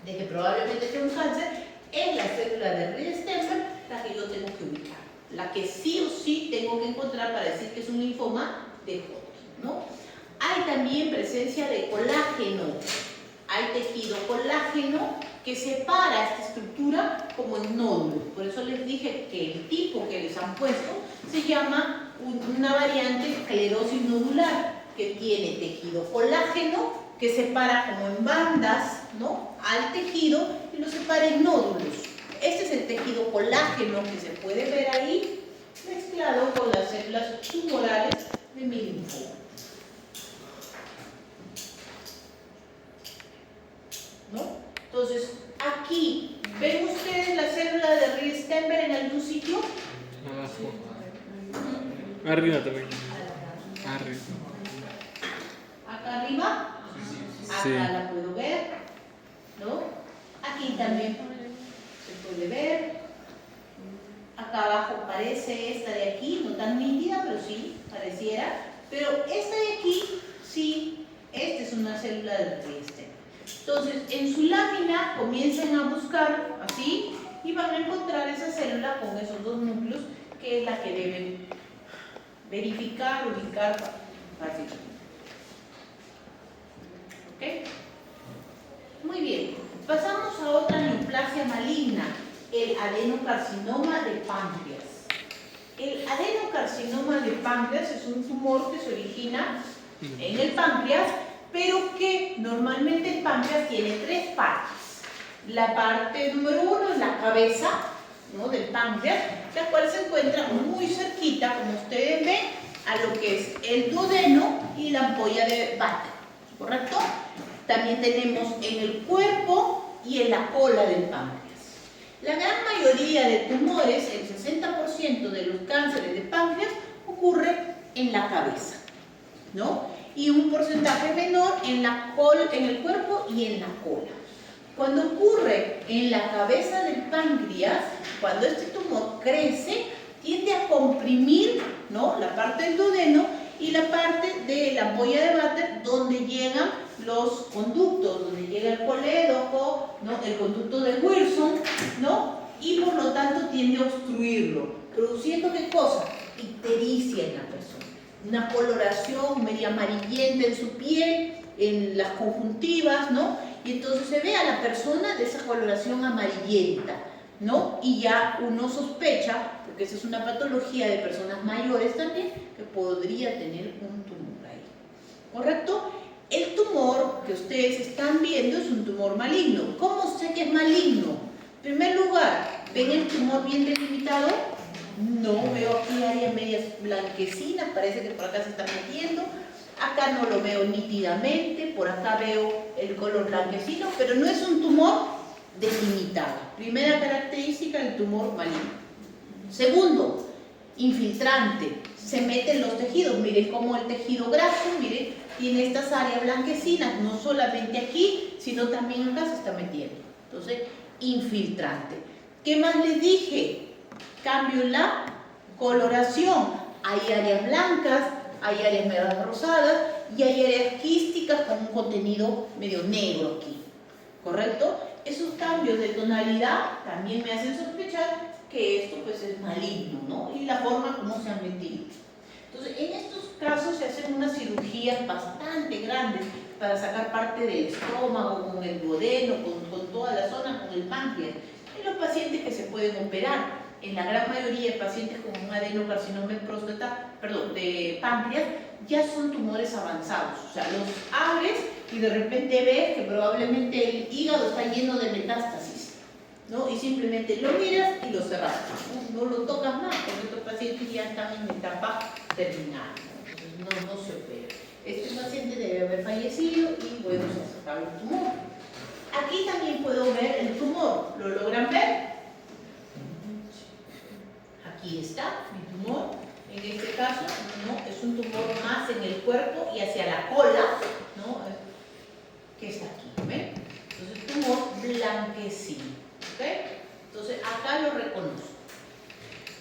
que probablemente sea un cáncer, es la célula de Riedestemmer la que yo tengo que ubicar, la que sí o sí tengo que encontrar para decir que es un linfoma de Hodgkin, ¿no? Hay también presencia de colágeno, hay tejido colágeno que separa esta estructura como en nódulos. Por eso les dije que el tipo que les han puesto se llama una variante esclerosis nodular, que tiene tejido colágeno que separa como en bandas, ¿no? Al tejido y lo separa en nódulos. Este es el tejido colágeno que se puede ver ahí mezclado con las células tumorales de mi linfoma, ¿no? Entonces, aquí, ¿ven ustedes la célula de Riedestemmer en algún sitio? Abajo. Arriba también. Arriba. Acá arriba, Sí. acá la puedo ver, ¿no? Aquí también se puede ver. Acá abajo parece esta de aquí, no tan nítida, pero sí, pareciera. Pero esta de aquí, sí, esta es una célula de Riedestemmer. Entonces, en su lámina comiencen a buscar así y van a encontrar esa célula con esos dos núcleos, que es la que deben verificar, ubicar fácilmente. ¿Ok? Muy bien. Pasamos a otra neoplasia maligna, el adenocarcinoma de páncreas. El adenocarcinoma de páncreas es un tumor que se origina en el páncreas, pero que normalmente el páncreas tiene tres partes. La parte número uno es la cabeza, ¿no?, del páncreas, la cual se encuentra muy cerquita, como ustedes ven, a lo que es el duodeno y la ampolla de Vater, ¿correcto? También tenemos en el cuerpo y en la cola del páncreas. La gran mayoría de tumores, el 60% de los cánceres de páncreas, ocurre en la cabeza, ¿no? Y un porcentaje menor en el cuerpo y en la cola. Cuando ocurre en la cabeza del páncreas, cuando este tumor crece, tiende a comprimir, ¿no?, la parte del duodeno y la parte de la ampolla de Vater, donde llegan los conductos, donde llega el colédoco, ¿no?, el conducto de Wilson, ¿no?, y por lo tanto tiende a obstruirlo, produciendo ¿qué cosa? Ictericia en la persona, una coloración media amarillenta en su piel, en las conjuntivas, ¿no? Y entonces se ve a la persona de esa coloración amarillenta, ¿no? Y ya uno sospecha, porque esa es una patología de personas mayores también, que podría tener un tumor ahí, ¿correcto? El tumor que ustedes están viendo es un tumor maligno. ¿Cómo sé que es maligno? En primer lugar, ¿ven el tumor bien delimitado? No veo aquí áreas medias blanquecinas, parece que por acá se está metiendo. Acá no lo veo nítidamente, por acá veo el color blanquecino, pero no es un tumor delimitado. Primera característica del tumor maligno. Segundo, infiltrante, se mete en los tejidos. Miren cómo el tejido graso, miren, tiene estas áreas blanquecinas, no solamente aquí, sino también acá se está metiendo. Entonces, infiltrante. ¿Qué más les dije? Cambio en la coloración. Hay áreas blancas, hay áreas medio rosadas y hay áreas quísticas con un contenido medio negro aquí, ¿correcto? Esos cambios de tonalidad también me hacen sospechar que esto pues es maligno, ¿no? Y la forma como se han metido. Entonces, en estos casos se hacen unas cirugías bastante grandes para sacar parte del estómago, con el duodeno, con toda la zona, con el páncreas. En los pacientes que se pueden operar, en la gran mayoría de pacientes con un adenocarcinoma de próstata, perdón, de páncreas, ya son tumores avanzados. O sea, los abres y de repente ves que probablemente el hígado está lleno de metástasis, ¿no? Y simplemente lo miras y lo cerras. No lo tocas más, porque estos pacientes ya están en etapa terminal, ¿no? Entonces no se opera. Este paciente debe haber fallecido y bueno, se saca el tumor. Aquí también puedo ver el tumor. ¿Lo logran ver? Aquí está mi tumor. En este caso, ¿no?, es un tumor más en el cuerpo y hacia la cola, ¿no?, que está aquí, ¿ven? Entonces, tumor blanquecino, ¿ok? Entonces, acá lo reconozco.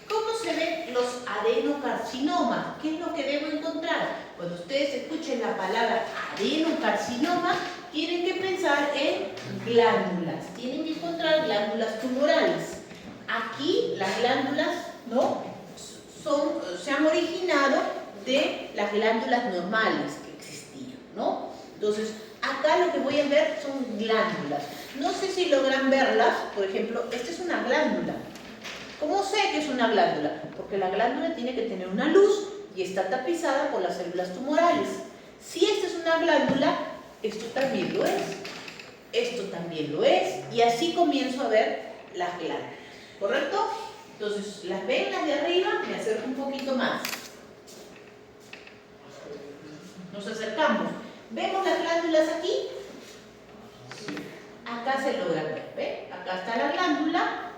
¿Cómo se ven los adenocarcinomas? ¿Qué es lo que debo encontrar? Cuando ustedes escuchen la palabra adenocarcinoma, tienen que pensar en glándulas. Tienen que encontrar glándulas tumorales. Aquí las glándulas, ¿no?, se han originado de las glándulas normales que existían, ¿no? Entonces, acá lo que voy a ver son glándulas. No sé si logran verlas. Por ejemplo, esta es una glándula. ¿Cómo sé que es una glándula? Porque la glándula tiene que tener una luz y está tapizada por las células tumorales. Si esta es una glándula, esto también lo es. Esto también lo es. Y así comienzo a ver las glándulas. ¿Correcto? Entonces, las ven las de arriba, me acerco un poquito más. Nos acercamos. ¿Vemos las glándulas aquí? Acá se logra ver, ¿ven? Acá está la glándula,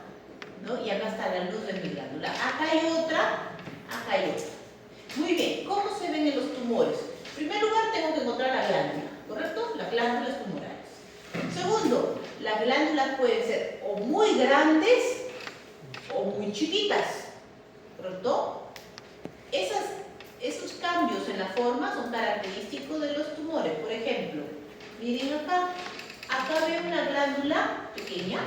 ¿no? Y acá está la luz de mi glándula. Acá hay otra, acá hay otra. Muy bien, ¿cómo se ven en los tumores? En primer lugar, tengo que encontrar la glándula, ¿correcto? Las glándulas tumorales. Segundo, las glándulas pueden ser o muy grandes o muy chiquitas, ¿correcto? Esos cambios en la forma son característicos de los tumores. Por ejemplo, miren acá veo una glándula pequeña,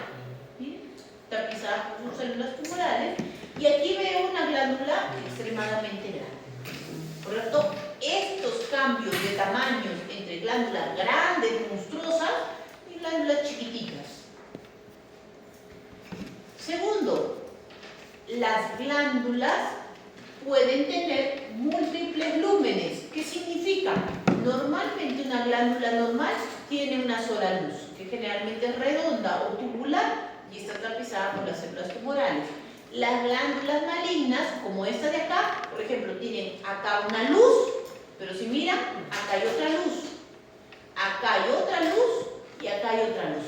¿sí?, tapizada por sus células tumorales, y aquí veo una glándula extremadamente grande, ¿correcto? Estos cambios de tamaños entre glándulas grandes, monstruosas, y glándulas chiquititas. Segundo, las glándulas pueden tener múltiples lúmenes. ¿Qué significa? Normalmente una glándula normal tiene una sola luz, que generalmente es redonda o tubular y está tapizada por las células tumorales. Las glándulas malignas, como esta de acá, por ejemplo, tienen acá una luz, pero si miran, acá hay otra luz, acá hay otra luz y acá hay otra luz.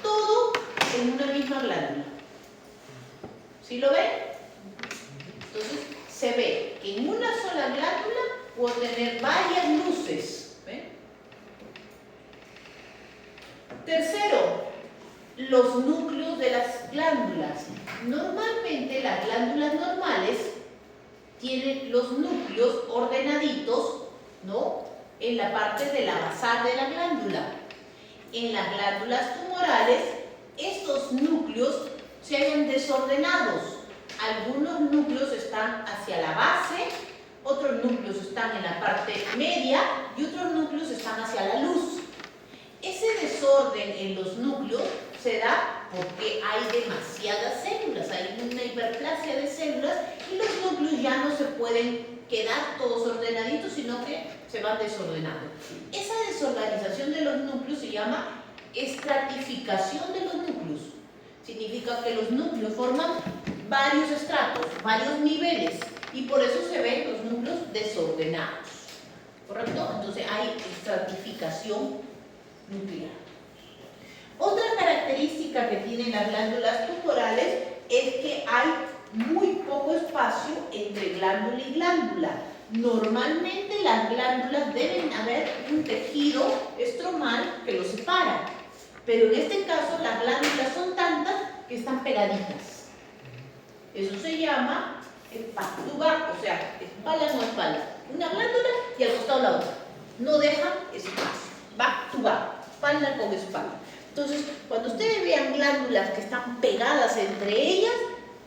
Todo en una misma glándula. ¿Sí lo ven? Entonces, se ve que en una sola glándula puedo tener varias luces. ¿Ven? Tercero, los núcleos de las glándulas. Normalmente las glándulas normales tienen los núcleos ordenaditos, ¿no?, en la parte de la basal de la glándula. En las glándulas tumorales, estos núcleos se hallan desordenados. Algunos núcleos están hacia la base, otros núcleos están en la parte media y otros núcleos están hacia la luz. Ese desorden en los núcleos se da porque hay demasiadas células, hay una hiperplasia de células y los núcleos ya no se pueden quedar todos ordenaditos, sino que se van desordenando. Esa desorganización de los núcleos se llama estratificación de los núcleos. Significa que los núcleos forman varios estratos, varios niveles, y por eso se ven los núcleos desordenados. ¿Correcto? Entonces hay estratificación nuclear. Otra característica que tienen las glándulas tumorales es que hay muy poco espacio entre glándula y glándula. Normalmente las glándulas deben haber un tejido estromal que los separa, pero en este caso las glándulas son tantas que están pegaditas. Eso se llama empatubar, o sea, espalda con espalda. Una glándula y al costado la otra. No dejan espacio. Back to back, espalda con espalda. Entonces, cuando ustedes vean glándulas que están pegadas entre ellas,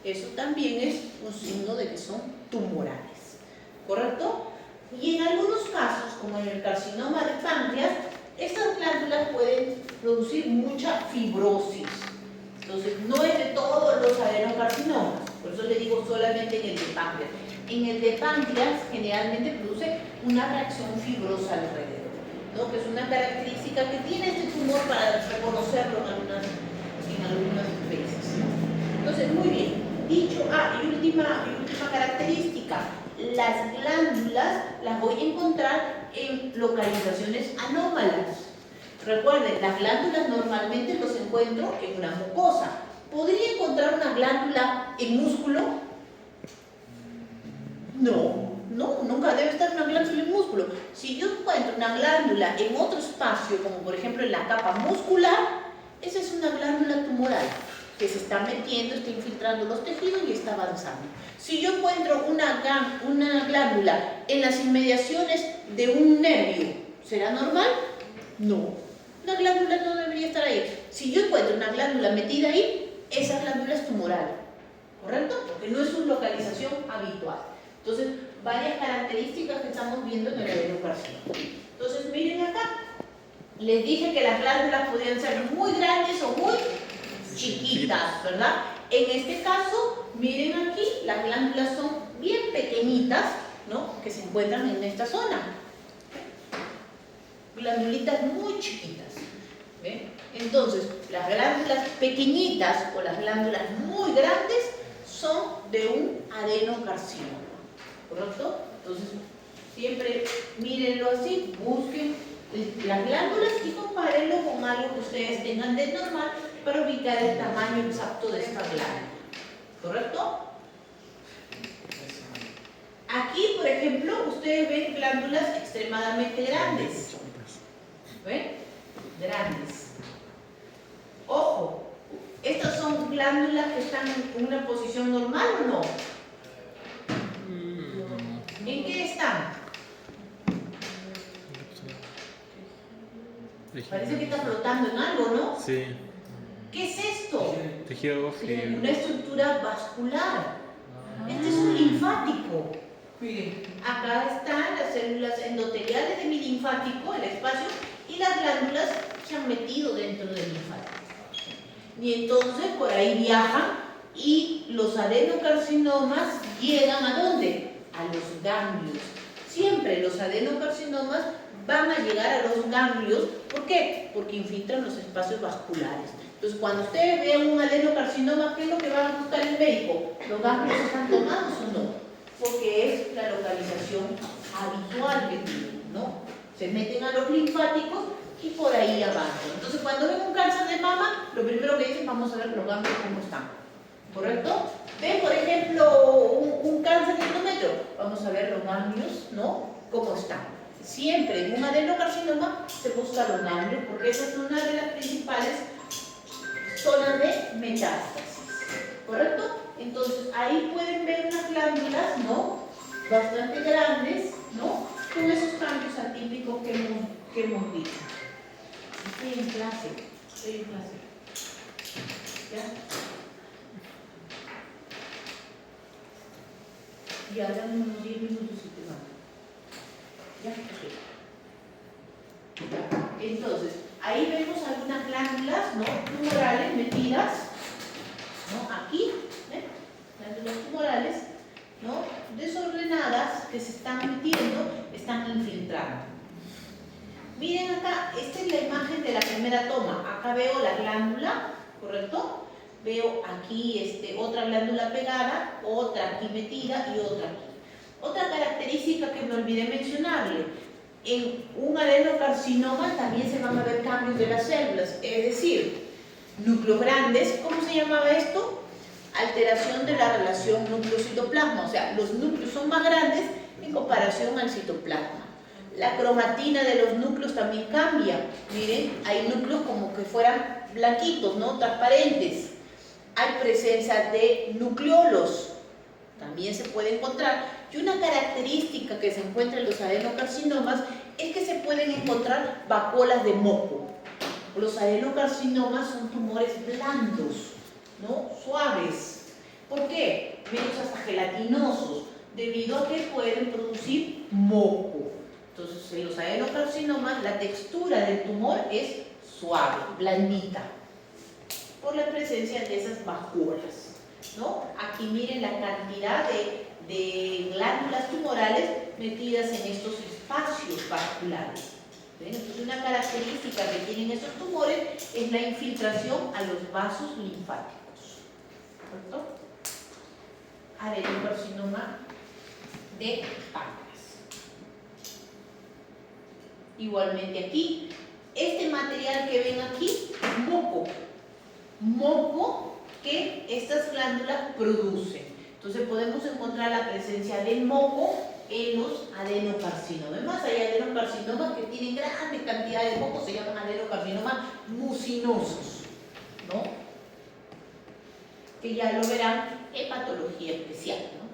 eso también es un signo de que son tumorales. ¿Correcto? Y en algunos casos, como en el carcinoma de páncreas, estas glándulas pueden producir mucha fibrosis. Entonces, no es de todos los adenocarcinomas, por eso le digo solamente en el de páncreas. En el de páncreas generalmente produce una reacción fibrosa alrededor, ¿no?, que es una característica que tiene este tumor para reconocerlo en algunas veces. Entonces, muy bien. Dicho, y última característica, las glándulas las voy a encontrar en localizaciones anómalas. Recuerden, las glándulas normalmente los encuentro en una mucosa. ¿Podría encontrar una glándula en músculo? No, nunca debe estar una glándula en músculo. Si yo encuentro una glándula en otro espacio, como por ejemplo en la capa muscular, esa es una glándula tumoral que se está metiendo, está infiltrando los tejidos y está avanzando. Si yo encuentro una glándula en las inmediaciones de un nervio, ¿será normal? No. La glándula no debería estar ahí. Si yo encuentro una glándula metida ahí, esa glándula es tumoral. ¿Correcto? Porque no es su localización habitual. Entonces, varias características que estamos viendo en el adenocarcinoma. Entonces, miren acá. Les dije que las glándulas podían ser muy grandes o muy chiquitas, ¿verdad? En este caso, miren aquí, las glándulas son bien pequeñitas, ¿no?, que se encuentran en esta zona. Glandulitas muy chiquitas. ¿Ven? Entonces, las glándulas pequeñitas o las glándulas muy grandes son de un adenocarcinoma. ¿Correcto? Entonces, siempre mírenlo así, busquen las glándulas y compárenlo con algo que ustedes tengan de normal para ubicar el tamaño exacto de esta glándula. ¿Correcto? Aquí, por ejemplo, ustedes ven glándulas extremadamente grandes. ¿Ven? Grandes. Ojo, ¿estas son glándulas que están en una posición normal o no? ¿En qué están? Parece que está flotando en algo, ¿no? Sí. ¿Qué es esto? Tejido óseo. Una estructura vascular. Este es un linfático. Miren, acá están las células endoteliales de mi linfático, el espacio, y las glándulas se han metido dentro del linfático. Y entonces por ahí viajan y los adenocarcinomas llegan ¿a dónde? a los ganglios. Siempre los adenocarcinomas van a llegar a los ganglios. ¿Por qué? Porque infiltran los espacios vasculares. Entonces, cuando ustedes vean un adenocarcinoma, ¿qué es lo que va a buscar el médico? ¿Los ganglios están tomados o no? Porque es la localización habitual que tienen, ¿no? Se meten a los linfáticos y por ahí avanzan. Entonces, cuando ven un cáncer de mama, lo primero que dicen, vamos a ver los ganglios cómo están. ¿Correcto? Ven, por ejemplo, un cáncer de endometrio, vamos a ver los ganglios, ¿no? ¿Cómo están? Siempre en un adenocarcinoma se busca los ganglios porque esa es una de las principales zonas de metástasis. ¿Correcto? Entonces, ahí pueden ver unas glándulas, ¿no? Bastante grandes, ¿no? Con esos cambios atípicos que hemos visto. Estoy en clase. ¿Ya? Ya, dan unos 10 minutos y te van. ¿Ya? Ok. Entonces, ahí vemos algunas glándulas, ¿no? Tumorales metidas, ¿no? Aquí, ¿eh? Glándulas tumorales, ¿no? Desordenadas que se están metiendo, están infiltrando. Miren acá, esta es la imagen de la primera toma. Acá veo la glándula, ¿correcto? Veo aquí otra glándula pegada, otra aquí metida y otra aquí. Otra característica que me olvidé mencionarle, en un adenocarcinoma también se van a ver cambios de las células, es decir, núcleos grandes. ¿Cómo se llamaba esto? Alteración de la relación núcleo-citoplasma, o sea, los núcleos son más grandes en comparación al citoplasma. La cromatina de los núcleos también cambia. Miren, hay núcleos como que fueran blanquitos, ¿no? Transparentes. Hay presencia de nucleolos, también se puede encontrar. Y una característica que se encuentra en los adenocarcinomas es que se pueden encontrar vacuolas de moco. Los adenocarcinomas son tumores blandos, ¿no? Suaves. ¿Por qué? Menos hasta gelatinosos, debido a que pueden producir moco. Entonces, en los adenocarcinomas la textura del tumor es suave, blandita, por la presencia de esas vacuolas, ¿no? Aquí miren la cantidad de glándulas tumorales metidas en estos espacios vasculares. ¿Ven? Entonces, una característica que tienen estos tumores es la infiltración a los vasos linfáticos. ¿Correcto? Adenocarcinoma de páncreas. Igualmente aquí, este material que ven aquí es moco. Moco que estas glándulas producen. Entonces podemos encontrar la presencia del moco en los adenocarcinomas. Además, hay adenocarcinomas que tienen grandes cantidades de moco, se llaman adenocarcinomas mucinosos, ¿no? Que ya lo verán en patología especial, ¿no?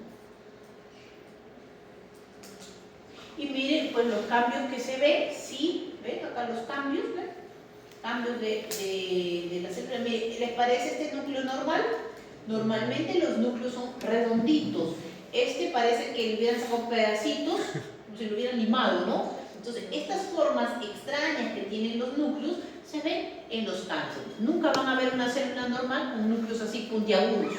Y miren, pues los cambios que se ven, sí, ¿ven acá los cambios? ¿Ven? Cambios de la célula. Miren, ¿les parece este núcleo normal? Normalmente los núcleos son redonditos. Este parece que le hubieran sacado pedacitos, como si lo hubieran limado, ¿no? Entonces, estas formas extrañas que tienen los núcleos se ven en los cánceres. Nunca van a ver una célula normal con núcleos así puntiagudos.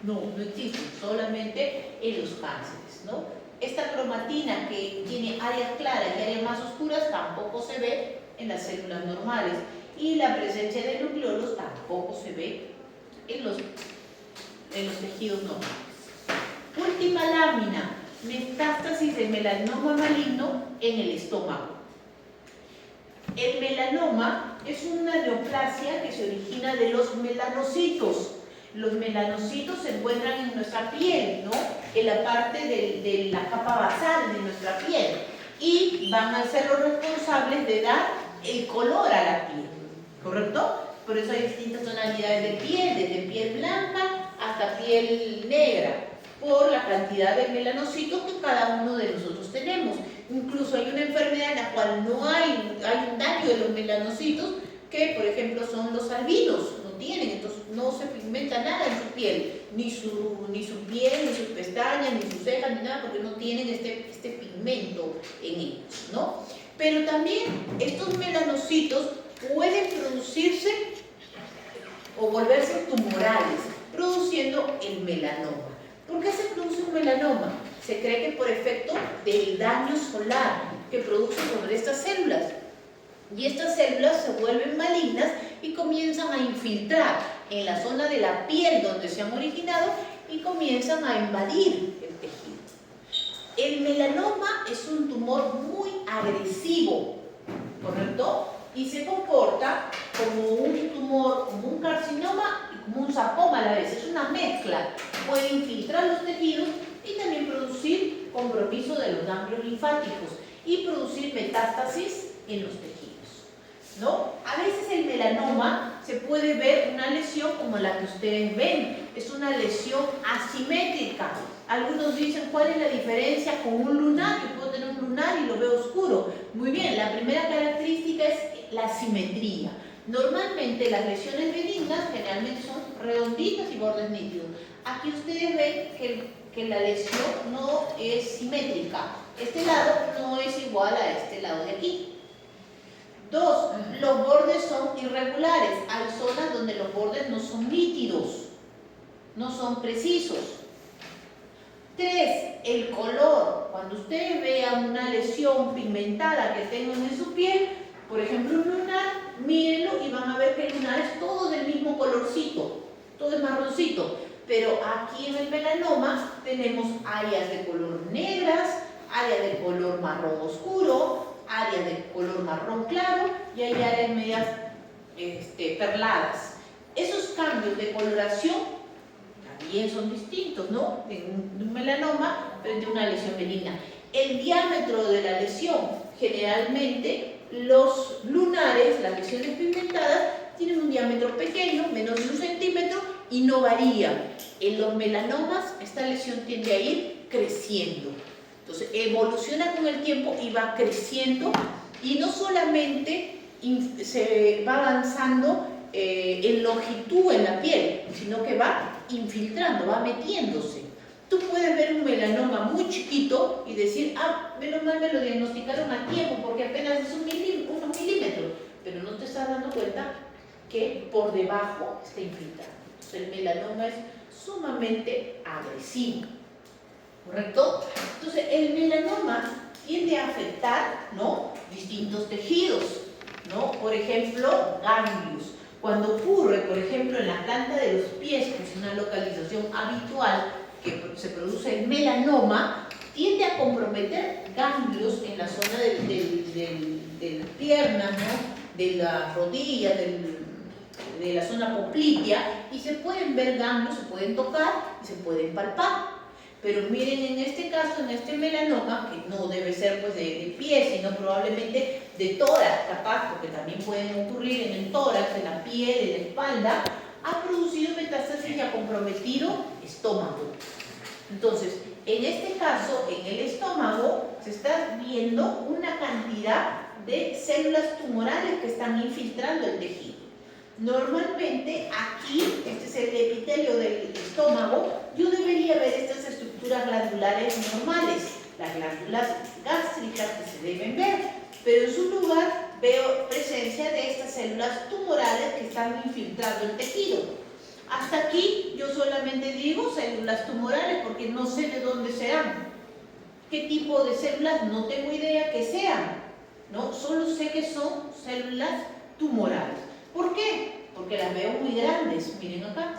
No, no existen, solamente en los cánceres, ¿no? Esta cromatina que tiene áreas claras y áreas más oscuras tampoco se ve en las células normales. Y la presencia de nucleolos tampoco se ve en los tejidos normales. Última lámina, metástasis de melanoma maligno en el estómago. El melanoma es una neoplasia que se origina de los melanocitos. Los melanocitos se encuentran en nuestra piel, ¿no? En la parte de la capa basal de nuestra piel. Y van a ser los responsables de dar el color a la piel, ¿correcto? Por eso hay distintas tonalidades de piel, desde piel blanca hasta piel negra, por la cantidad de melanocitos que cada uno de nosotros tenemos. Incluso hay una enfermedad en la cual no hay un daño de los melanocitos, que por ejemplo son los albinos, no tienen, entonces no se pigmenta nada en su piel, ni su piel, ni sus pestañas, ni sus cejas, ni nada, porque no tienen este pigmento en ellos, ¿no? Pero también estos melanocitos pueden producirse o volverse tumorales, produciendo el melanoma. ¿Por qué se produce un melanoma? Se cree que por efecto del daño solar que produce sobre estas células. Y estas células se vuelven malignas y comienzan a infiltrar en la zona de la piel donde se han originado y comienzan a invadir el tejido. El melanoma es un tumor muy agresivo, ¿correcto? Y se comporta como un tumor, como un carcinoma y como un sarcoma a la vez. Es una mezcla. Puede infiltrar los tejidos y también producir compromiso de los ganglios linfáticos y producir metástasis en los tejidos, ¿no? A veces el melanoma se puede ver una lesión como la que ustedes ven. Es una lesión asimétrica. Algunos dicen, ¿cuál es la diferencia con un lunar? Yo puedo tener un lunar y lo veo oscuro. Muy bien, la primera característica es la simetría. Normalmente las lesiones benignas generalmente son redonditas y bordes nítidos. Aquí ustedes ven que la lesión no es simétrica. Este lado no es igual a este lado de aquí. 2. Los bordes son irregulares. Hay zonas donde los bordes no son nítidos, no son precisos. 3. El color. Cuando ustedes vean una lesión pigmentada que tengan en su piel, por ejemplo un lunar, mírenlo y van a ver que el lunar es todo del mismo colorcito, todo es marroncito. Pero aquí en el melanoma tenemos áreas de color negras, áreas de color marrón oscuro, áreas de color marrón claro y hay áreas medias perladas. Esos cambios de coloración también son distintos, ¿no? De un melanoma frente a una lesión benigna. El diámetro de la lesión, generalmente los lunares, las lesiones pigmentadas, tienen un diámetro pequeño, menos de 1 centímetro y no varía. En los melanomas esta lesión tiende a ir creciendo. Entonces evoluciona con el tiempo y va creciendo y no solamente se va avanzando en longitud en la piel, sino que va infiltrando, va metiéndose. Tú puedes ver un melanoma muy chiquito y decir, ah, menos mal me lo diagnosticaron a tiempo porque apenas es unos milímetros, pero no te estás dando cuenta que por debajo está infiltrando. Entonces el melanoma es sumamente agresivo, ¿correcto? Entonces el melanoma tiende a afectar, ¿no?, distintos tejidos, ¿no? Por ejemplo, ganglios. Cuando ocurre, por ejemplo, en la planta de los pies, que es una localización habitual que se produce el melanoma, tiende a comprometer ganglios en la zona de las piernas, ¿no?, de las rodillas, de la zona poplitea, y se pueden ver ganglios, se pueden tocar y se pueden palpar. Pero miren, en este caso, en este melanoma, que no debe ser pues de pie, sino probablemente de tórax, capaz, porque también pueden ocurrir en el tórax, en la piel, en la espalda, ha producido metástasis y ha comprometido estómago. Entonces, en este caso, en el estómago, se está viendo una cantidad de células tumorales que están infiltrando el tejido. Normalmente aquí, este es el epitelio del estómago, yo debería ver estas estructuras glandulares normales, las glándulas gástricas que se deben ver, pero en su lugar veo presencia de estas células tumorales que están infiltrando el tejido. Hasta aquí yo solamente digo células tumorales porque no sé de dónde serán. ¿Qué tipo de células? No tengo idea que sean, ¿no? Solo sé que son células tumorales. ¿Por qué? Porque las veo muy grandes, miren acá.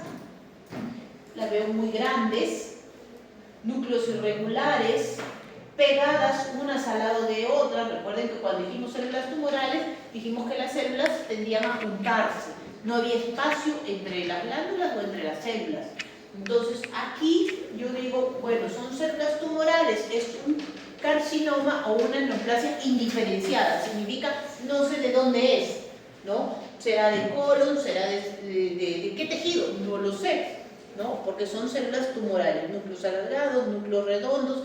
Las veo muy grandes, núcleos irregulares, pegadas unas al lado de otras. Recuerden que cuando dijimos células tumorales, dijimos que las células tendían a juntarse. No había espacio entre las glándulas o entre las células. Entonces aquí yo digo, bueno, son células tumorales, es un carcinoma o una neoplasia indiferenciada. Significa no sé de dónde es, ¿no? ¿Será de colon? ¿Será de qué tejido? No lo sé, ¿no? Porque son células tumorales, núcleos alargados, núcleos redondos,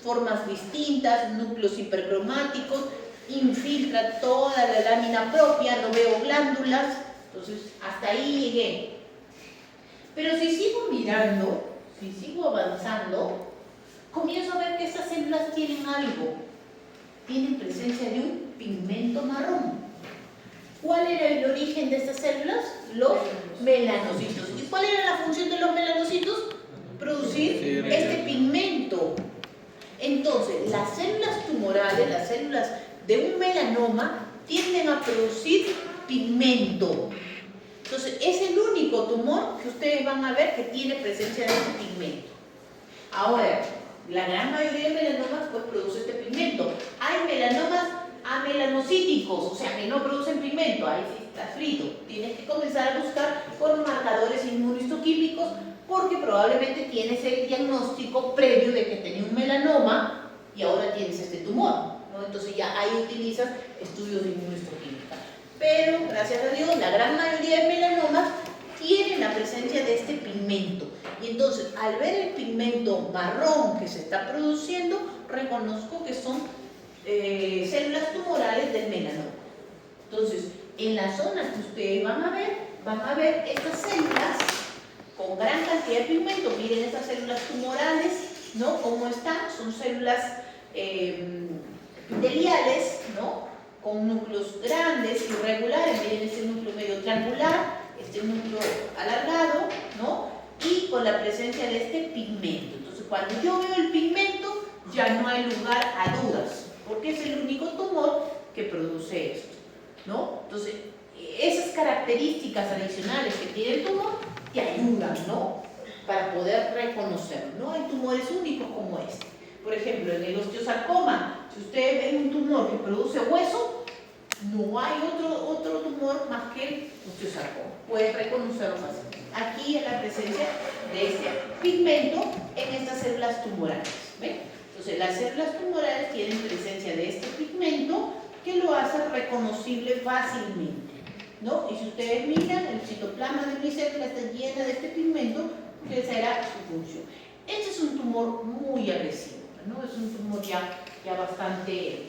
formas distintas, núcleos hipercromáticos, infiltra toda la lámina propia, no veo glándulas, entonces hasta ahí llegué. Pero si sigo mirando, si sigo avanzando, comienzo a ver que estas células tienen algo, tienen presencia de un pigmento marrón. ¿Cuál era el origen de estas células? Los melanocitos. ¿Y cuál era la función de los melanocitos? Producir este pigmento. Entonces, las células tumorales, las células de un melanoma, tienden a producir pigmento. Entonces, es el único tumor que ustedes van a ver que tiene presencia de este pigmento. Ahora, la gran mayoría de melanomas pues produce este pigmento. Hay melanomas amelanocíticos, o sea que no producen pigmento, ahí sí está frito. Tienes que comenzar a buscar por marcadores inmunohistoquímicos porque probablemente tienes el diagnóstico previo de que tenías un melanoma y ahora tienes este tumor, ¿no? Entonces ya ahí utilizas estudios de inmunohistoquímica. Pero, gracias a Dios, la gran mayoría de melanomas tienen la presencia de este pigmento. Y entonces, al ver el pigmento marrón que se está produciendo, reconozco que son células tumorales del melanoma. Entonces, en las zonas que ustedes van a ver estas células con gran cantidad de pigmento. Miren estas células tumorales, ¿no? ¿Cómo están? Son células epiteliales, ¿no? Con núcleos grandes, irregulares. Miren este núcleo medio triangular, este núcleo alargado, ¿no? Y con la presencia de este pigmento. Entonces, cuando yo veo el pigmento, ya no hay lugar a dudas, porque es el único tumor que produce esto, ¿no? Entonces, esas características adicionales que tiene el tumor te ayudan, ¿no? Para poder reconocerlo, ¿no? Hay tumores únicos como este. Por ejemplo, en el osteosarcoma, si ustedes ven un tumor que produce hueso, no hay otro tumor más que el osteosarcoma. Puedes reconocerlo fácilmente. Aquí es la presencia de este pigmento en estas células tumorales, ¿ven? Entonces, las células tumorales tienen presencia de este pigmento que lo hace reconocible fácilmente, ¿no? Y si ustedes miran, el citoplasma de mi célula está llena de este pigmento, que será su función. Este es un tumor muy agresivo, ¿no? Es un tumor ya bastante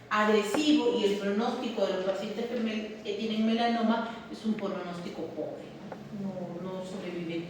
agresivo, y el pronóstico de los pacientes que tienen melanoma es un pronóstico pobre, ¿no? No sobreviven